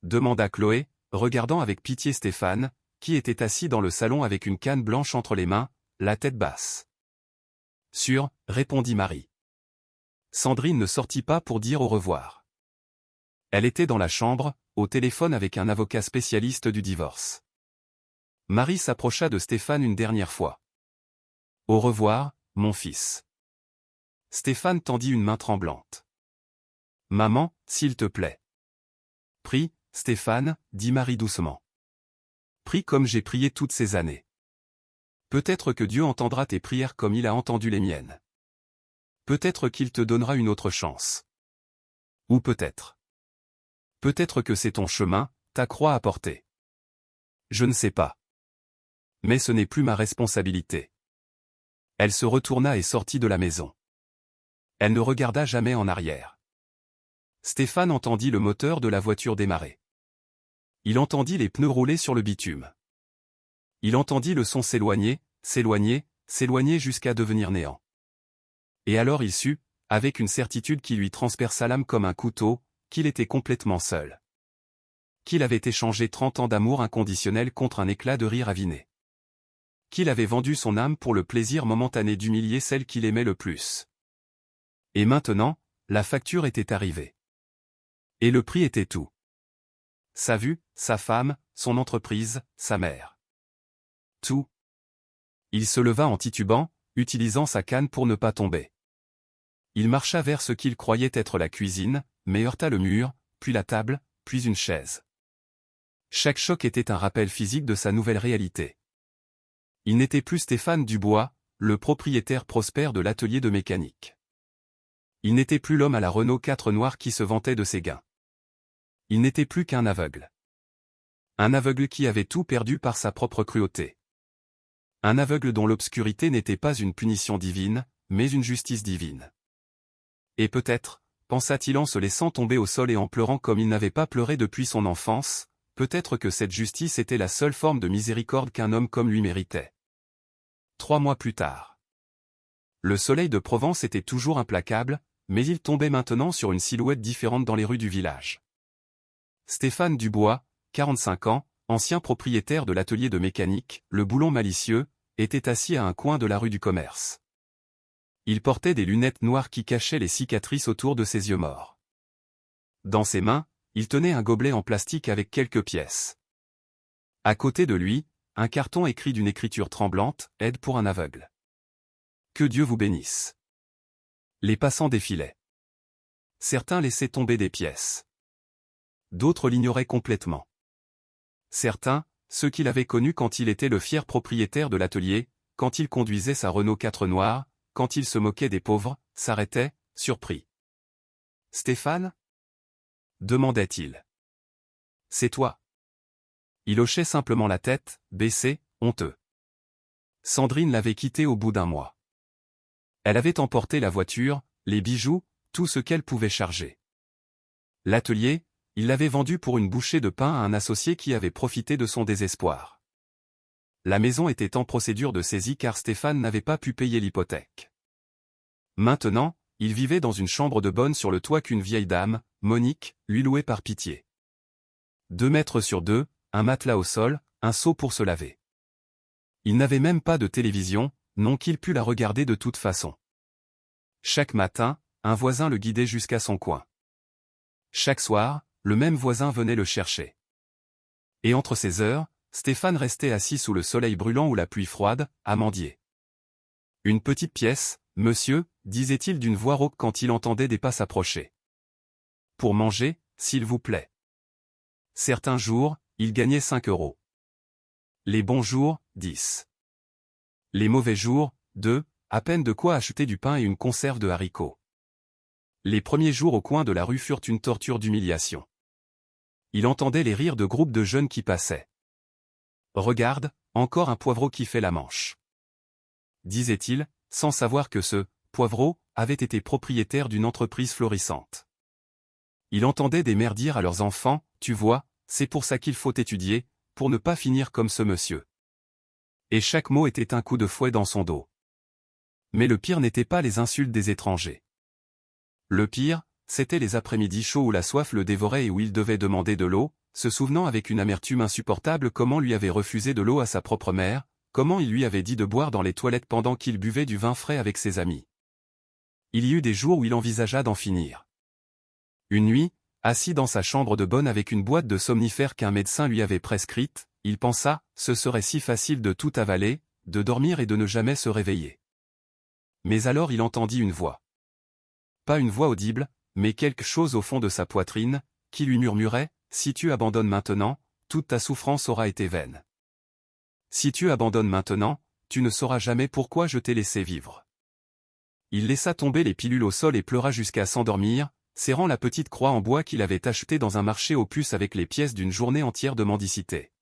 demanda Chloé, regardant avec pitié Stéphane, qui était assis dans le salon avec une canne blanche entre les mains, la tête basse. « Sûre, répondit Marie. Sandrine ne sortit pas pour dire au revoir. Elle était dans la chambre, au téléphone avec un avocat spécialiste du divorce. Marie s'approcha de Stéphane une dernière fois. « Au revoir, mon fils. » Stéphane tendit une main tremblante. « Maman, s'il te plaît. »« Prie, Stéphane, dit Marie doucement. Prie comme j'ai prié toutes ces années. Peut-être que Dieu entendra tes prières comme il a entendu les miennes. Peut-être qu'il te donnera une autre chance. Ou peut-être. Peut-être que c'est ton chemin, ta croix à porter. Je ne sais pas. Mais ce n'est plus ma responsabilité. » Elle se retourna et sortit de la maison. Elle ne regarda jamais en arrière. Stéphane entendit le moteur de la voiture démarrer. Il entendit les pneus rouler sur le bitume. Il entendit le son s'éloigner, s'éloigner, s'éloigner jusqu'à devenir néant. Et alors il sut, avec une certitude qui lui transperça l'âme comme un couteau, qu'il était complètement seul. Qu'il avait échangé 30 ans d'amour inconditionnel contre un éclat de rire aviné. Qu'il avait vendu son âme pour le plaisir momentané d'humilier celle qu'il aimait le plus. Et maintenant, la facture était arrivée. Et le prix était tout. Sa vue, sa femme, son entreprise, sa mère. Tout. Il se leva en titubant, utilisant sa canne pour ne pas tomber. Il marcha vers ce qu'il croyait être la cuisine, mais heurta le mur, puis la table, puis une chaise. Chaque choc était un rappel physique de sa nouvelle réalité. Il n'était plus Stéphane Dubois, le propriétaire prospère de l'atelier de mécanique. Il n'était plus l'homme à la Renault 4 noire qui se vantait de ses gains. Il n'était plus qu'un aveugle. Un aveugle qui avait tout perdu par sa propre cruauté. Un aveugle dont l'obscurité n'était pas une punition divine, mais une justice divine. Et peut-être, pensa-t-il en se laissant tomber au sol et en pleurant comme il n'avait pas pleuré depuis son enfance, peut-être que cette justice était la seule forme de miséricorde qu'un homme comme lui méritait. 3 mois plus tard. Le soleil de Provence était toujours implacable, mais il tombait maintenant sur une silhouette différente dans les rues du village. Stéphane Dubois, 45 ans, ancien propriétaire de l'atelier de mécanique, le Boulon malicieux, était assis à un coin de la rue du Commerce. Il portait des lunettes noires qui cachaient les cicatrices autour de ses yeux morts. Dans ses mains, il tenait un gobelet en plastique avec quelques pièces. À côté de lui, un carton écrit d'une écriture tremblante, « Aide pour un aveugle ». Que Dieu vous bénisse. Les passants défilaient. Certains laissaient tomber des pièces. D'autres l'ignoraient complètement. Certains, ceux qu'il avait connus quand il était le fier propriétaire de l'atelier, quand il conduisait sa Renault 4 noire, quand il se moquait des pauvres, s'arrêtaient, surpris. « Stéphane » demandait-il. « C'est toi ». Il hochait simplement la tête, baissé, honteux. Sandrine l'avait quitté au bout d'un mois. Elle avait emporté la voiture, les bijoux, tout ce qu'elle pouvait charger. L'atelier, il l'avait vendu pour une bouchée de pain à un associé qui avait profité de son désespoir. La maison était en procédure de saisie car Stéphane n'avait pas pu payer l'hypothèque. Maintenant, il vivait dans une chambre de bonne sur le toit qu'une vieille dame, Monique, lui louait par pitié. 2 mètres sur 2, un matelas au sol, un seau pour se laver. Il n'avait même pas de télévision, non qu'il pût la regarder de toute façon. Chaque matin, un voisin le guidait jusqu'à son coin. Chaque soir, le même voisin venait le chercher. Et entre ces heures, Stéphane restait assis sous le soleil brûlant ou la pluie froide, à mendier. Une petite pièce, monsieur, disait-il d'une voix rauque quand il entendait des pas s'approcher. Pour manger, s'il vous plaît. Certains jours, il gagnait 5 euros. Les bons jours, 10. Les mauvais jours, 2, à peine de quoi acheter du pain et une conserve de haricots. Les premiers jours au coin de la rue furent une torture d'humiliation. Il entendait les rires de groupes de jeunes qui passaient. « Regarde, encore un poivreau qui fait la manche. » disait-il, sans savoir que ce « poivreau » avait été propriétaire d'une entreprise florissante. Il entendait des mères dire à leurs enfants, « Tu vois, c'est pour ça qu'il faut étudier, pour ne pas finir comme ce monsieur. » Et chaque mot était un coup de fouet dans son dos. Mais le pire n'était pas les insultes des étrangers. Le pire, c'étaient les après-midi chauds où la soif le dévorait et où il devait demander de l'eau, se souvenant avec une amertume insupportable comment lui avait refusé de l'eau à sa propre mère, comment il lui avait dit de boire dans les toilettes pendant qu'il buvait du vin frais avec ses amis. Il y eut des jours où il envisagea d'en finir. Une nuit, assis dans sa chambre de bonne avec une boîte de somnifères qu'un médecin lui avait prescrite, il pensa, ce serait si facile de tout avaler, de dormir et de ne jamais se réveiller. Mais alors il entendit une voix. Pas une voix audible, mais quelque chose au fond de sa poitrine, qui lui murmurait, « Si tu abandonnes maintenant, toute ta souffrance aura été vaine. Si tu abandonnes maintenant, tu ne sauras jamais pourquoi je t'ai laissé vivre. » Il laissa tomber les pilules au sol et pleura jusqu'à s'endormir, serrant la petite croix en bois qu'il avait achetée dans un marché aux puces avec les pièces d'une journée entière de mendicité.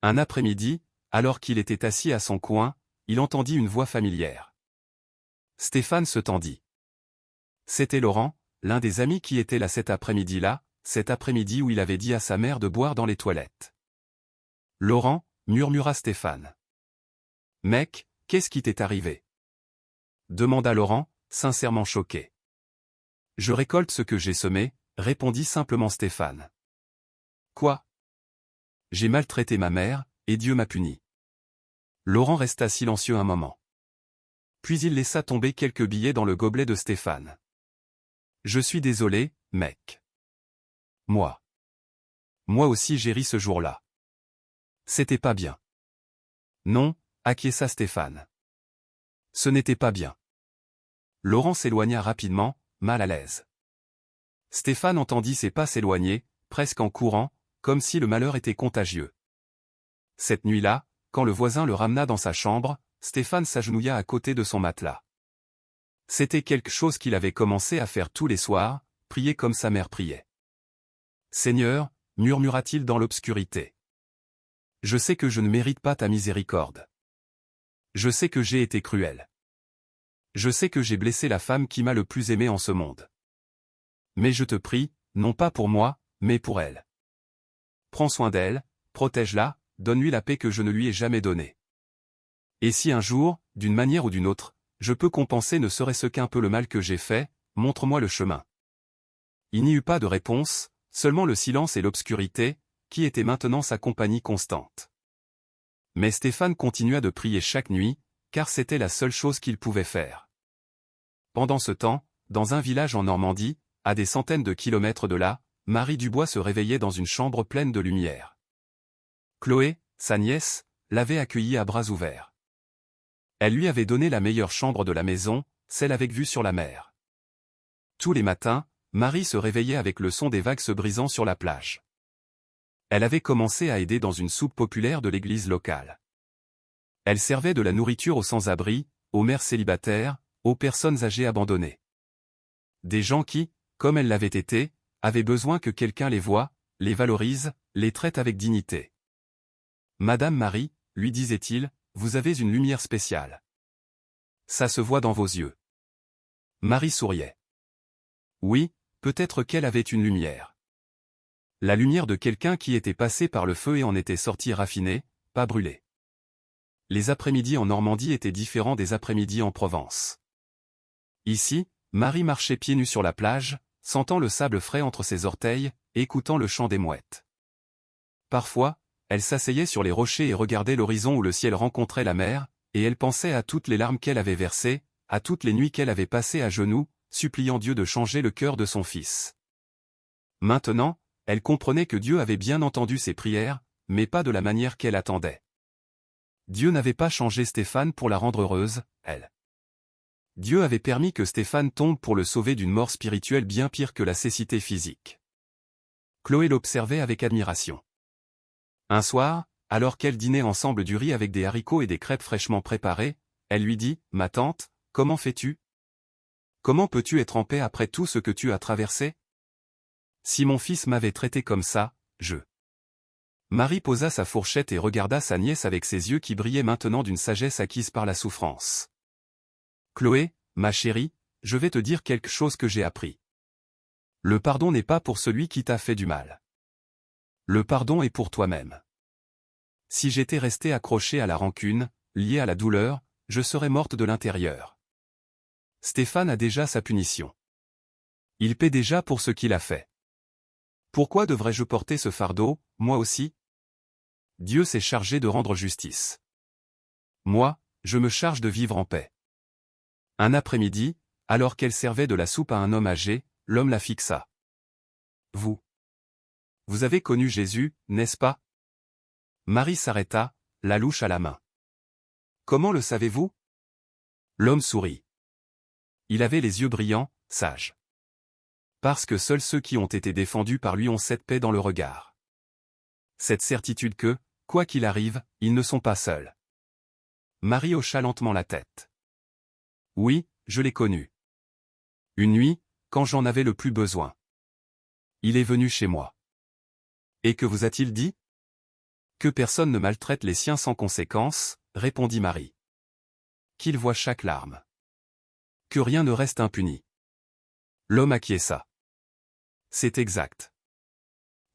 Un après-midi, alors qu'il était assis à son coin, il entendit une voix familière. Stéphane se tendit. C'était Laurent, l'un des amis qui était là cet après-midi où il avait dit à sa mère de boire dans les toilettes. Laurent, murmura Stéphane. Mec, qu'est-ce qui t'est arrivé? Demanda Laurent, sincèrement choqué. Je récolte ce que j'ai semé, répondit simplement Stéphane. Quoi? J'ai maltraité ma mère, et Dieu m'a puni. Laurent resta silencieux un moment. Puis il laissa tomber quelques billets dans le gobelet de Stéphane. Je suis désolé, mec. Moi aussi j'ai ri ce jour-là. C'était pas bien. Non, acquiesça Stéphane. Ce n'était pas bien. Laurent s'éloigna rapidement, mal à l'aise. Stéphane entendit ses pas s'éloigner, presque en courant, comme si le malheur était contagieux. Cette nuit-là, quand le voisin le ramena dans sa chambre, Stéphane s'agenouilla à côté de son matelas. C'était quelque chose qu'il avait commencé à faire tous les soirs, prier comme sa mère priait. Seigneur, murmura-t-il dans l'obscurité. Je sais que je ne mérite pas ta miséricorde. Je sais que j'ai été cruel. Je sais que j'ai blessé la femme qui m'a le plus aimé en ce monde. Mais je te prie, non pas pour moi, mais pour elle. Prends soin d'elle, protège-la, donne-lui la paix que je ne lui ai jamais donnée. Et si un jour, d'une manière ou d'une autre, je peux compenser ne serait-ce qu'un peu le mal que j'ai fait, montre-moi le chemin. Il n'y eut pas de réponse, seulement le silence et l'obscurité, qui étaient maintenant sa compagnie constante. Mais Stéphane continua de prier chaque nuit, car c'était la seule chose qu'il pouvait faire. Pendant ce temps, dans un village en Normandie, à des centaines de kilomètres de là, Marie Dubois se réveillait dans une chambre pleine de lumière. Chloé, sa nièce, l'avait accueillie à bras ouverts. Elle lui avait donné la meilleure chambre de la maison, celle avec vue sur la mer. Tous les matins, Marie se réveillait avec le son des vagues se brisant sur la plage. Elle avait commencé à aider dans une soupe populaire de l'église locale. Elle servait de la nourriture aux sans-abri, aux mères célibataires, aux personnes âgées abandonnées. Des gens qui, comme elle l'avait été, avaient besoin que quelqu'un les voie, les valorise, les traite avec dignité. Madame Marie, lui disait-il, vous avez une lumière spéciale. Ça se voit dans vos yeux. Marie souriait. Oui, peut-être qu'elle avait une lumière. La lumière de quelqu'un qui était passé par le feu et en était sorti raffiné, pas brûlé. Les après-midi en Normandie étaient différents des après-midi en Provence. Ici, Marie marchait pieds nus sur la plage, sentant le sable frais entre ses orteils, écoutant le chant des mouettes. Parfois, elle s'asseyait sur les rochers et regardait l'horizon où le ciel rencontrait la mer, et elle pensait à toutes les larmes qu'elle avait versées, à toutes les nuits qu'elle avait passées à genoux, suppliant Dieu de changer le cœur de son fils. Maintenant, elle comprenait que Dieu avait bien entendu ses prières, mais pas de la manière qu'elle attendait. Dieu n'avait pas changé Stéphane pour la rendre heureuse, elle. Dieu avait permis que Stéphane tombe pour le sauver d'une mort spirituelle bien pire que la cécité physique. Chloé l'observait avec admiration. Un soir, alors qu'elle dînait ensemble du riz avec des haricots et des crêpes fraîchement préparées, elle lui dit, « Ma tante, comment fais-tu? Comment peux-tu être en paix après tout ce que tu as traversé? Si mon fils m'avait traité comme ça, je... » Marie posa sa fourchette et regarda sa nièce avec ses yeux qui brillaient maintenant d'une sagesse acquise par la souffrance. « Chloé, ma chérie, je vais te dire quelque chose que j'ai appris. Le pardon n'est pas pour celui qui t'a fait du mal. Le pardon est pour toi-même. Si j'étais restée accrochée à la rancune, liée à la douleur, je serais morte de l'intérieur. Stéphane a déjà sa punition. Il paie déjà pour ce qu'il a fait. Pourquoi devrais-je porter ce fardeau, moi aussi? Dieu s'est chargé de rendre justice. Moi, je me charge de vivre en paix. » Un après-midi, alors qu'elle servait de la soupe à un homme âgé, l'homme la fixa. « Vous avez connu Jésus, n'est-ce pas? » Marie s'arrêta, la louche à la main. « Comment le savez-vous? » L'homme sourit. Il avait les yeux brillants, sages. Parce que seuls ceux qui ont été défendus par lui ont cette paix dans le regard. Cette certitude que, quoi qu'il arrive, ils ne sont pas seuls. Marie hocha lentement la tête. Oui, je l'ai connu. Une nuit, quand j'en avais le plus besoin. Il est venu chez moi. Et que vous a-t-il dit? Que personne ne maltraite les siens sans conséquence, répondit Marie. Qu'il voie chaque larme. Que rien ne reste impuni. L'homme acquiesça. C'est exact.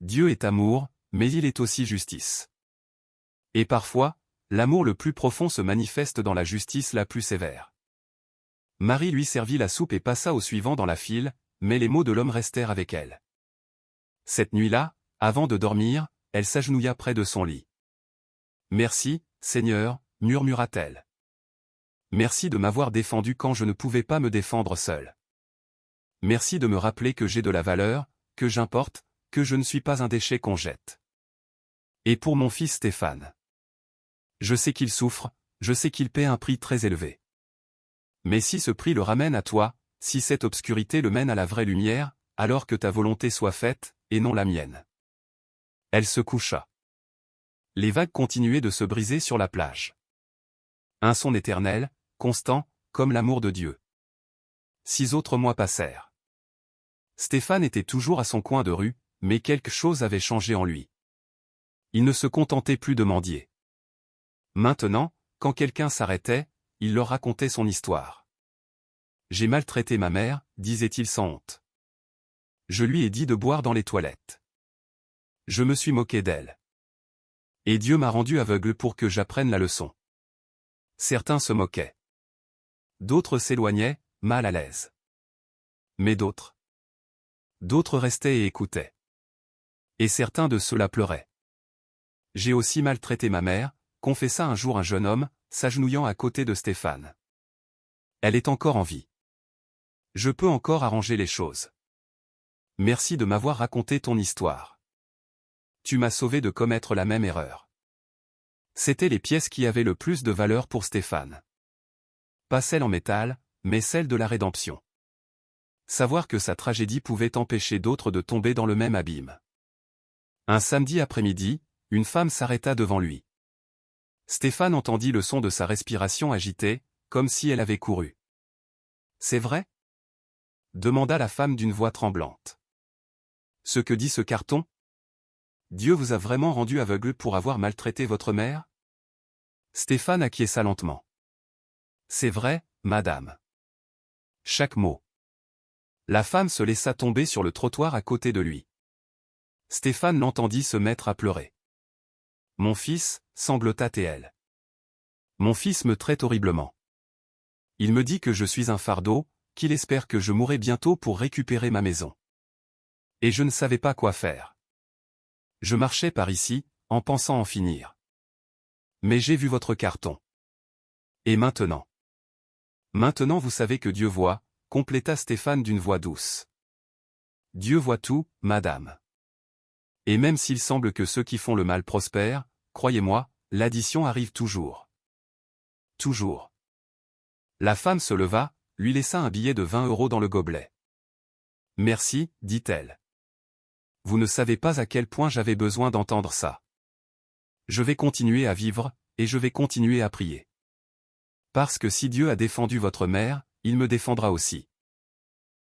Dieu est amour, mais il est aussi justice. Et parfois, l'amour le plus profond se manifeste dans la justice la plus sévère. Marie lui servit la soupe et passa au suivant dans la file, mais les mots de l'homme restèrent avec elle. Cette nuit-là, avant de dormir, elle s'agenouilla près de son lit. « Merci, Seigneur, murmura-t-elle. Merci de m'avoir défendu quand je ne pouvais pas me défendre seule. Merci de me rappeler que j'ai de la valeur, que j'importe, que je ne suis pas un déchet qu'on jette. Et pour mon fils Stéphane. Je sais qu'il souffre, je sais qu'il paie un prix très élevé. Mais si ce prix le ramène à toi, si cette obscurité le mène à la vraie lumière, alors que ta volonté soit faite, et non la mienne. » Elle se coucha. Les vagues continuaient de se briser sur la plage. Un son éternel, constant, comme l'amour de Dieu. 6 autres mois passèrent. Stéphane était toujours à son coin de rue, mais quelque chose avait changé en lui. Il ne se contentait plus de mendier. Maintenant, quand quelqu'un s'arrêtait, il leur racontait son histoire. « J'ai maltraité ma mère, disait-il sans honte. Je lui ai dit de boire dans les toilettes. Je me suis moqué d'elle. Et Dieu m'a rendu aveugle pour que j'apprenne la leçon. » Certains se moquaient. D'autres s'éloignaient, mal à l'aise. Mais d'autres restaient et écoutaient. Et certains de ceux-là pleuraient. « J'ai aussi maltraité ma mère, » confessa un jour un jeune homme, s'agenouillant à côté de Stéphane. « Elle est encore en vie. Je peux encore arranger les choses. Merci de m'avoir raconté ton histoire. Tu m'as sauvé de commettre la même erreur. » C'étaient les pièces qui avaient le plus de valeur pour Stéphane. Pas celles en métal, mais celles de la rédemption. Savoir que sa tragédie pouvait empêcher d'autres de tomber dans le même abîme. Un samedi après-midi, une femme s'arrêta devant lui. Stéphane entendit le son de sa respiration agitée, comme si elle avait couru. « C'est vrai ? » demanda la femme d'une voix tremblante. « Ce que dit ce carton ? Dieu vous a vraiment rendu aveugle pour avoir maltraité votre mère ? » Stéphane acquiesça lentement. « C'est vrai, madame. » Chaque mot. La femme se laissa tomber sur le trottoir à côté de lui. Stéphane l'entendit se mettre à pleurer. « Mon fils, » sanglota-t-elle. « Mon fils me traite horriblement. Il me dit que je suis un fardeau, qu'il espère que je mourrai bientôt pour récupérer ma maison. Et je ne savais pas quoi faire. Je marchais par ici, en pensant en finir. Mais j'ai vu votre carton. Et maintenant ? Maintenant vous savez que Dieu voit, » compléta Stéphane d'une voix douce. « Dieu voit tout, madame. Et même s'il semble que ceux qui font le mal prospèrent, croyez-moi, l'addition arrive toujours. Toujours. » La femme se leva, lui laissa un billet de 20 € dans le gobelet. « Merci, » dit-elle. « Vous ne savez pas à quel point j'avais besoin d'entendre ça. Je vais continuer à vivre, et je vais continuer à prier. Parce que si Dieu a défendu votre mère, il me défendra aussi. »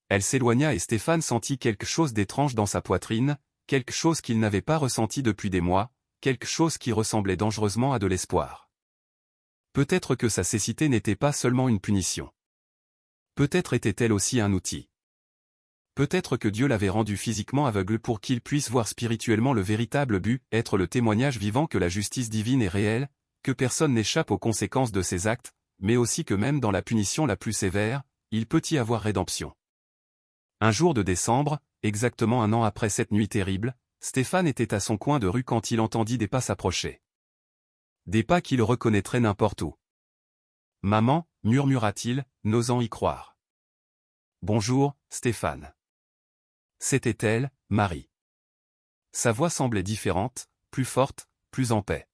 Elle s'éloigna et Stéphane sentit quelque chose d'étrange dans sa poitrine, quelque chose qu'il n'avait pas ressenti depuis des mois, quelque chose qui ressemblait dangereusement à de l'espoir. Peut-être que sa cécité n'était pas seulement une punition. Peut-être était-elle aussi un outil. Peut-être que Dieu l'avait rendu physiquement aveugle pour qu'il puisse voir spirituellement le véritable but, être le témoignage vivant que la justice divine est réelle, que personne n'échappe aux conséquences de ses actes, mais aussi que même dans la punition la plus sévère, il peut y avoir rédemption. Un jour de décembre, exactement 1 an après cette nuit terrible, Stéphane était à son coin de rue quand il entendit des pas s'approcher. Des pas qu'il reconnaîtrait n'importe où. « Maman » murmura-t-il, n'osant y croire. « Bonjour, Stéphane. » C'était elle, Marie. Sa voix semblait différente, plus forte, plus en paix.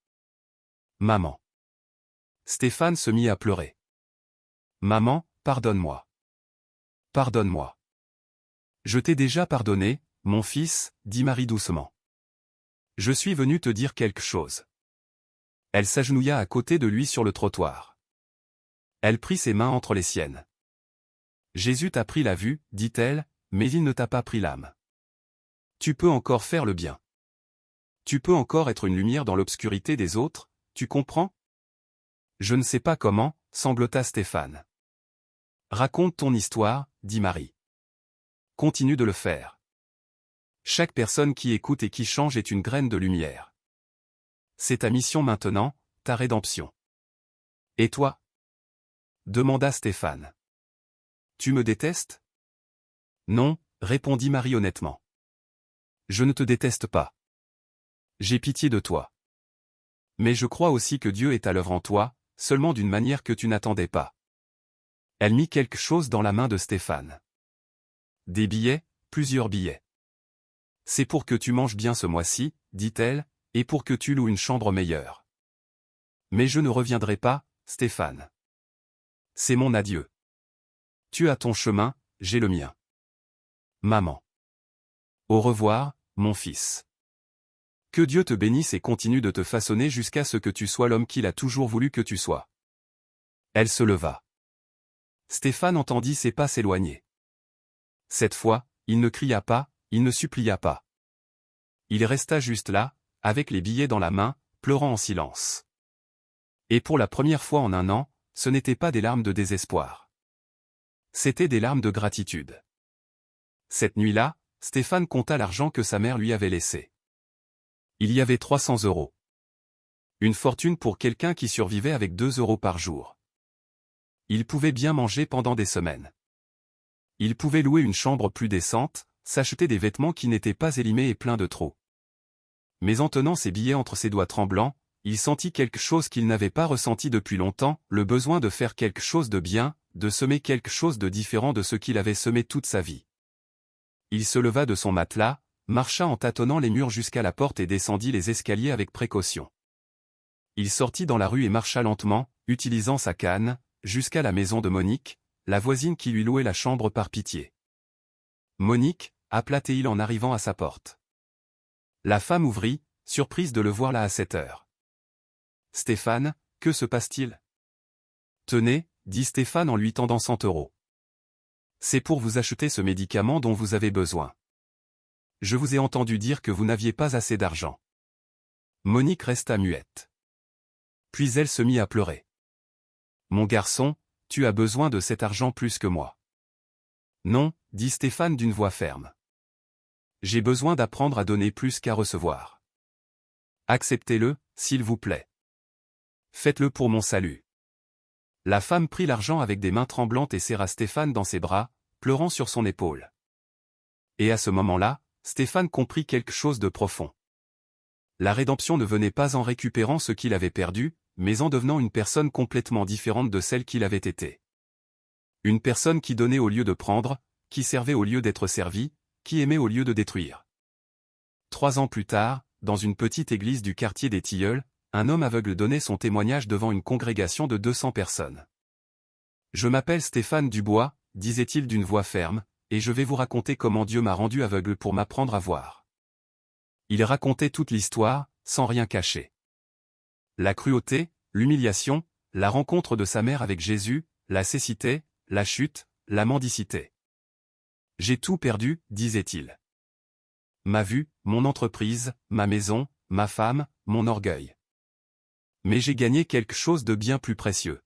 « Maman. » Stéphane se mit à pleurer. « Maman, pardonne-moi. Pardonne-moi. »« Je t'ai déjà pardonné, mon fils, » dit Marie doucement. « Je suis venue te dire quelque chose. » Elle s'agenouilla à côté de lui sur le trottoir. Elle prit ses mains entre les siennes. « Jésus t'a pris la vue, dit-elle, mais il ne t'a pas pris l'âme. Tu peux encore faire le bien. Tu peux encore être une lumière dans l'obscurité des autres, tu comprends ? » « Je ne sais pas comment, » sanglota Stéphane. « Raconte ton histoire, dit Marie. continue de le faire. Chaque personne qui écoute et qui change est une graine de lumière. C'est ta mission maintenant, ta rédemption. Et toi? Demanda Stéphane. Tu me détestes? Non, répondit Marie honnêtement. Je ne te déteste pas. J'ai pitié de toi. Mais je crois aussi que Dieu est à l'œuvre en toi, seulement d'une manière que tu n'attendais pas. Elle mit quelque chose dans la main de Stéphane. Des billets, plusieurs billets. C'est pour que tu manges bien ce mois-ci, dit-elle, et pour que tu loues une chambre meilleure. Mais je ne reviendrai pas, Stéphane. C'est mon adieu. Tu as ton chemin, j'ai le mien. Maman. Au revoir, mon fils. Que Dieu te bénisse et continue de te façonner jusqu'à ce que tu sois l'homme qu'il a toujours voulu que tu sois. Elle se leva. Stéphane entendit ses pas s'éloigner. Cette fois, il ne cria pas, il ne supplia pas. Il resta juste là, avec les billets dans la main, pleurant en silence. Et pour la première fois en un an, ce n'étaient pas des larmes de désespoir. C'étaient des larmes de gratitude. Cette nuit-là, Stéphane compta l'argent que sa mère lui avait laissé. Il y avait 300 €. Une fortune pour quelqu'un qui survivait avec 2 € par jour. Il pouvait bien manger pendant des semaines. Il pouvait louer une chambre plus décente, s'acheter des vêtements qui n'étaient pas élimés et pleins de trous. Mais en tenant ses billets entre ses doigts tremblants, il sentit quelque chose qu'il n'avait pas ressenti depuis longtemps, le besoin de faire quelque chose de bien, de semer quelque chose de différent de ce qu'il avait semé toute sa vie. Il se leva de son matelas, marcha en tâtonnant les murs jusqu'à la porte et descendit les escaliers avec précaution. Il sortit dans la rue et marcha lentement, utilisant sa canne, jusqu'à la maison de Monique, la voisine qui lui louait la chambre par pitié. Monique, appela-t-il en arrivant à sa porte. La femme ouvrit, surprise de le voir là à cette heure. Stéphane, que se passe-t-il? Tenez, dit Stéphane en lui tendant 100 €. C'est pour vous acheter ce médicament dont vous avez besoin. Je vous ai entendu dire que vous n'aviez pas assez d'argent. Monique resta muette. Puis elle se mit à pleurer. Mon garçon, tu as besoin de cet argent plus que moi. Non, dit Stéphane d'une voix ferme. J'ai besoin d'apprendre à donner plus qu'à recevoir. Acceptez-le, s'il vous plaît. Faites-le pour mon salut. La femme prit l'argent avec des mains tremblantes et serra Stéphane dans ses bras, pleurant sur son épaule. Et à ce moment-là, Stéphane comprit quelque chose de profond. La rédemption ne venait pas en récupérant ce qu'il avait perdu, mais en devenant une personne complètement différente de celle qu'il avait été. Une personne qui donnait au lieu de prendre, qui servait au lieu d'être servi, qui aimait au lieu de détruire. 3 ans plus tard, dans une petite église du quartier des Tilleuls, un homme aveugle donnait son témoignage devant une congrégation de 200 personnes. Je m'appelle Stéphane Dubois, disait-il d'une voix ferme, et je vais vous raconter comment Dieu m'a rendu aveugle pour m'apprendre à voir. Il racontait toute l'histoire, sans rien cacher. La cruauté, l'humiliation, la rencontre de sa mère avec Jésus, la cécité, la chute, la mendicité. J'ai tout perdu, disait-il. Ma vue, mon entreprise, ma maison, ma femme, mon orgueil. Mais j'ai gagné quelque chose de bien plus précieux.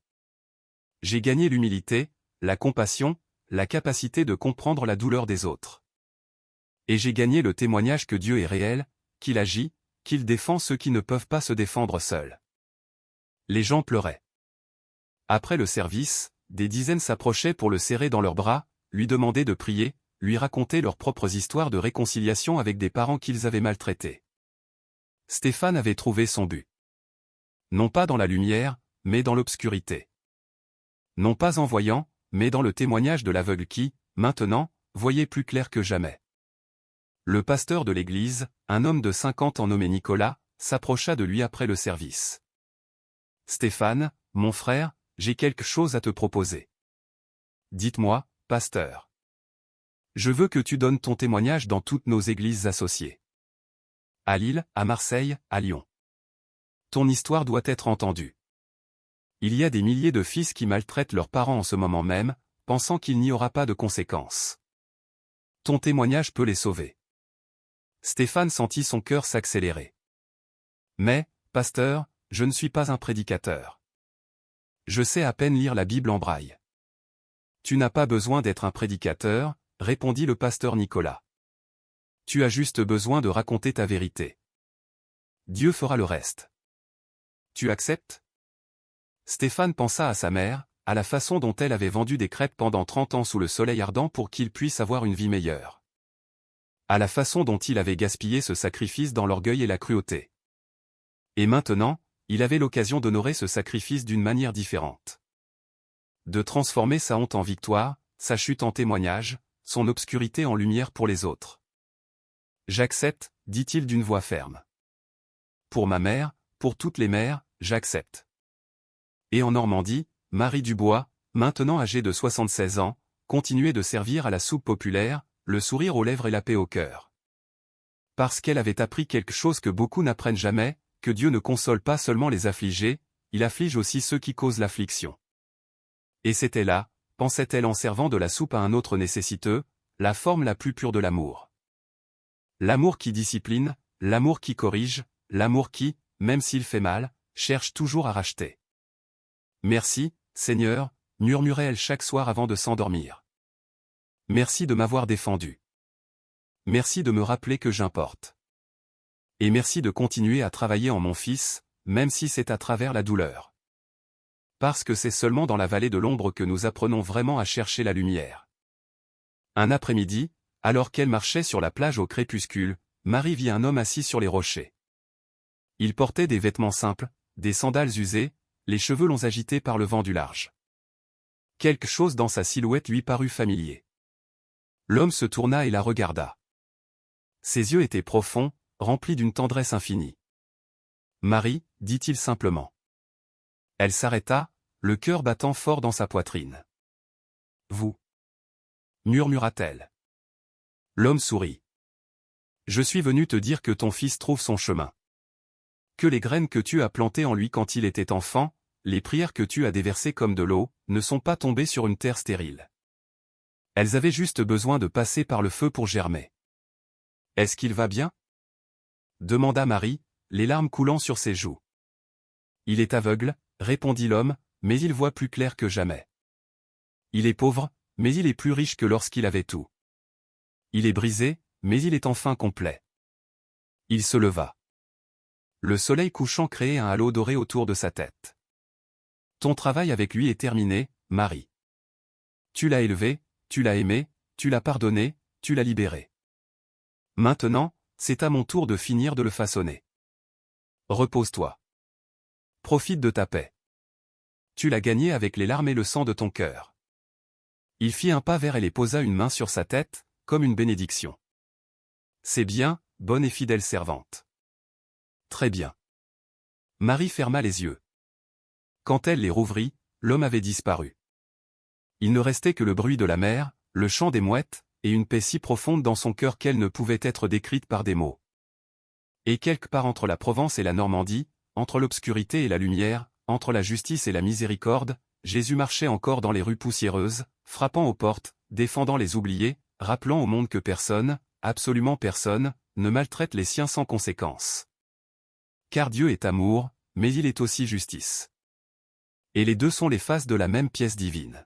J'ai gagné l'humilité, la compassion, la capacité de comprendre la douleur des autres. Et j'ai gagné le témoignage que Dieu est réel, qu'il agit, qu'il défend ceux qui ne peuvent pas se défendre seuls. Les gens pleuraient. Après le service, des dizaines s'approchaient pour le serrer dans leurs bras, lui demander de prier, lui raconter leurs propres histoires de réconciliation avec des parents qu'ils avaient maltraités. Stéphane avait trouvé son but. Non pas dans la lumière, mais dans l'obscurité. Non pas en voyant, mais dans le témoignage de l'aveugle qui, maintenant, voyait plus clair que jamais. Le pasteur de l'église, un homme de 50 ans nommé Nicolas, s'approcha de lui après le service. « Stéphane, mon frère, j'ai quelque chose à te proposer. » « Dites-moi, pasteur. » « Je veux que tu donnes ton témoignage dans toutes nos églises associées. À Lille, à Marseille, à Lyon. Ton histoire doit être entendue. Il y a des milliers de fils qui maltraitent leurs parents en ce moment même, pensant qu'il n'y aura pas de conséquences. Ton témoignage peut les sauver. Stéphane sentit son cœur s'accélérer. Mais, pasteur, je ne suis pas un prédicateur. Je sais à peine lire la Bible en braille. Tu n'as pas besoin d'être un prédicateur, répondit le pasteur Nicolas. Tu as juste besoin de raconter ta vérité. Dieu fera le reste. Tu acceptes? Stéphane pensa à sa mère, à la façon dont elle avait vendu des crêpes pendant 30 ans sous le soleil ardent pour qu'il puisse avoir une vie meilleure. À la façon dont il avait gaspillé ce sacrifice dans l'orgueil et la cruauté. Et maintenant, il avait l'occasion d'honorer ce sacrifice d'une manière différente. De transformer sa honte en victoire, sa chute en témoignage, son obscurité en lumière pour les autres. J'accepte, dit-il d'une voix ferme. Pour ma mère, pour toutes les mères, j'accepte. Et en Normandie, Marie Dubois, maintenant âgée de 76 ans, continuait de servir à la soupe populaire, le sourire aux lèvres et la paix au cœur. Parce qu'elle avait appris quelque chose que beaucoup n'apprennent jamais, que Dieu ne console pas seulement les affligés, il afflige aussi ceux qui causent l'affliction. Et c'était là, pensait-elle en servant de la soupe à un autre nécessiteux, la forme la plus pure de l'amour. L'amour qui discipline, l'amour qui corrige, l'amour qui, même s'il fait mal, cherche toujours à racheter. Merci, Seigneur, murmurait-elle chaque soir avant de s'endormir. Merci de m'avoir défendu. Merci de me rappeler que j'importe. Et merci de continuer à travailler en mon fils, même si c'est à travers la douleur. Parce que c'est seulement dans la vallée de l'ombre que nous apprenons vraiment à chercher la lumière. Un après-midi, alors qu'elle marchait sur la plage au crépuscule, Marie vit un homme assis sur les rochers. Il portait des vêtements simples, des sandales usées, les cheveux longs agités par le vent du large. Quelque chose dans sa silhouette lui parut familier. L'homme se tourna et la regarda. Ses yeux étaient profonds, remplis d'une tendresse infinie. « Marie » dit-il simplement. Elle s'arrêta, le cœur battant fort dans sa poitrine. « Vous » murmura-t-elle. L'homme sourit. « Je suis venu te dire que ton fils trouve son chemin. Que les graines que tu as plantées en lui quand il était enfant, les prières que tu as déversées comme de l'eau, ne sont pas tombées sur une terre stérile. Elles avaient juste besoin de passer par le feu pour germer. Est-ce qu'il va bien? Demanda Marie, les larmes coulant sur ses joues. Il est aveugle, répondit l'homme, mais il voit plus clair que jamais. Il est pauvre, mais il est plus riche que lorsqu'il avait tout. Il est brisé, mais il est enfin complet. Il se leva. Le soleil couchant créait un halo doré autour de sa tête. Ton travail avec lui est terminé, Marie. Tu l'as élevé, tu l'as aimé, tu l'as pardonné, tu l'as libéré. Maintenant, c'est à mon tour de finir de le façonner. Repose-toi. Profite de ta paix. Tu l'as gagné avec les larmes et le sang de ton cœur. Il fit un pas vers elle et posa une main sur sa tête, comme une bénédiction. C'est bien, bonne et fidèle servante. Très bien. Marie ferma les yeux. Quand elle les rouvrit, l'homme avait disparu. Il ne restait que le bruit de la mer, le chant des mouettes, et une paix si profonde dans son cœur qu'elle ne pouvait être décrite par des mots. Et quelque part entre la Provence et la Normandie, entre l'obscurité et la lumière, entre la justice et la miséricorde, Jésus marchait encore dans les rues poussiéreuses, frappant aux portes, défendant les oubliés, rappelant au monde que personne, absolument personne, ne maltraite les siens sans conséquence. Car Dieu est amour, mais il est aussi justice. Et les deux sont les faces de la même pièce divine.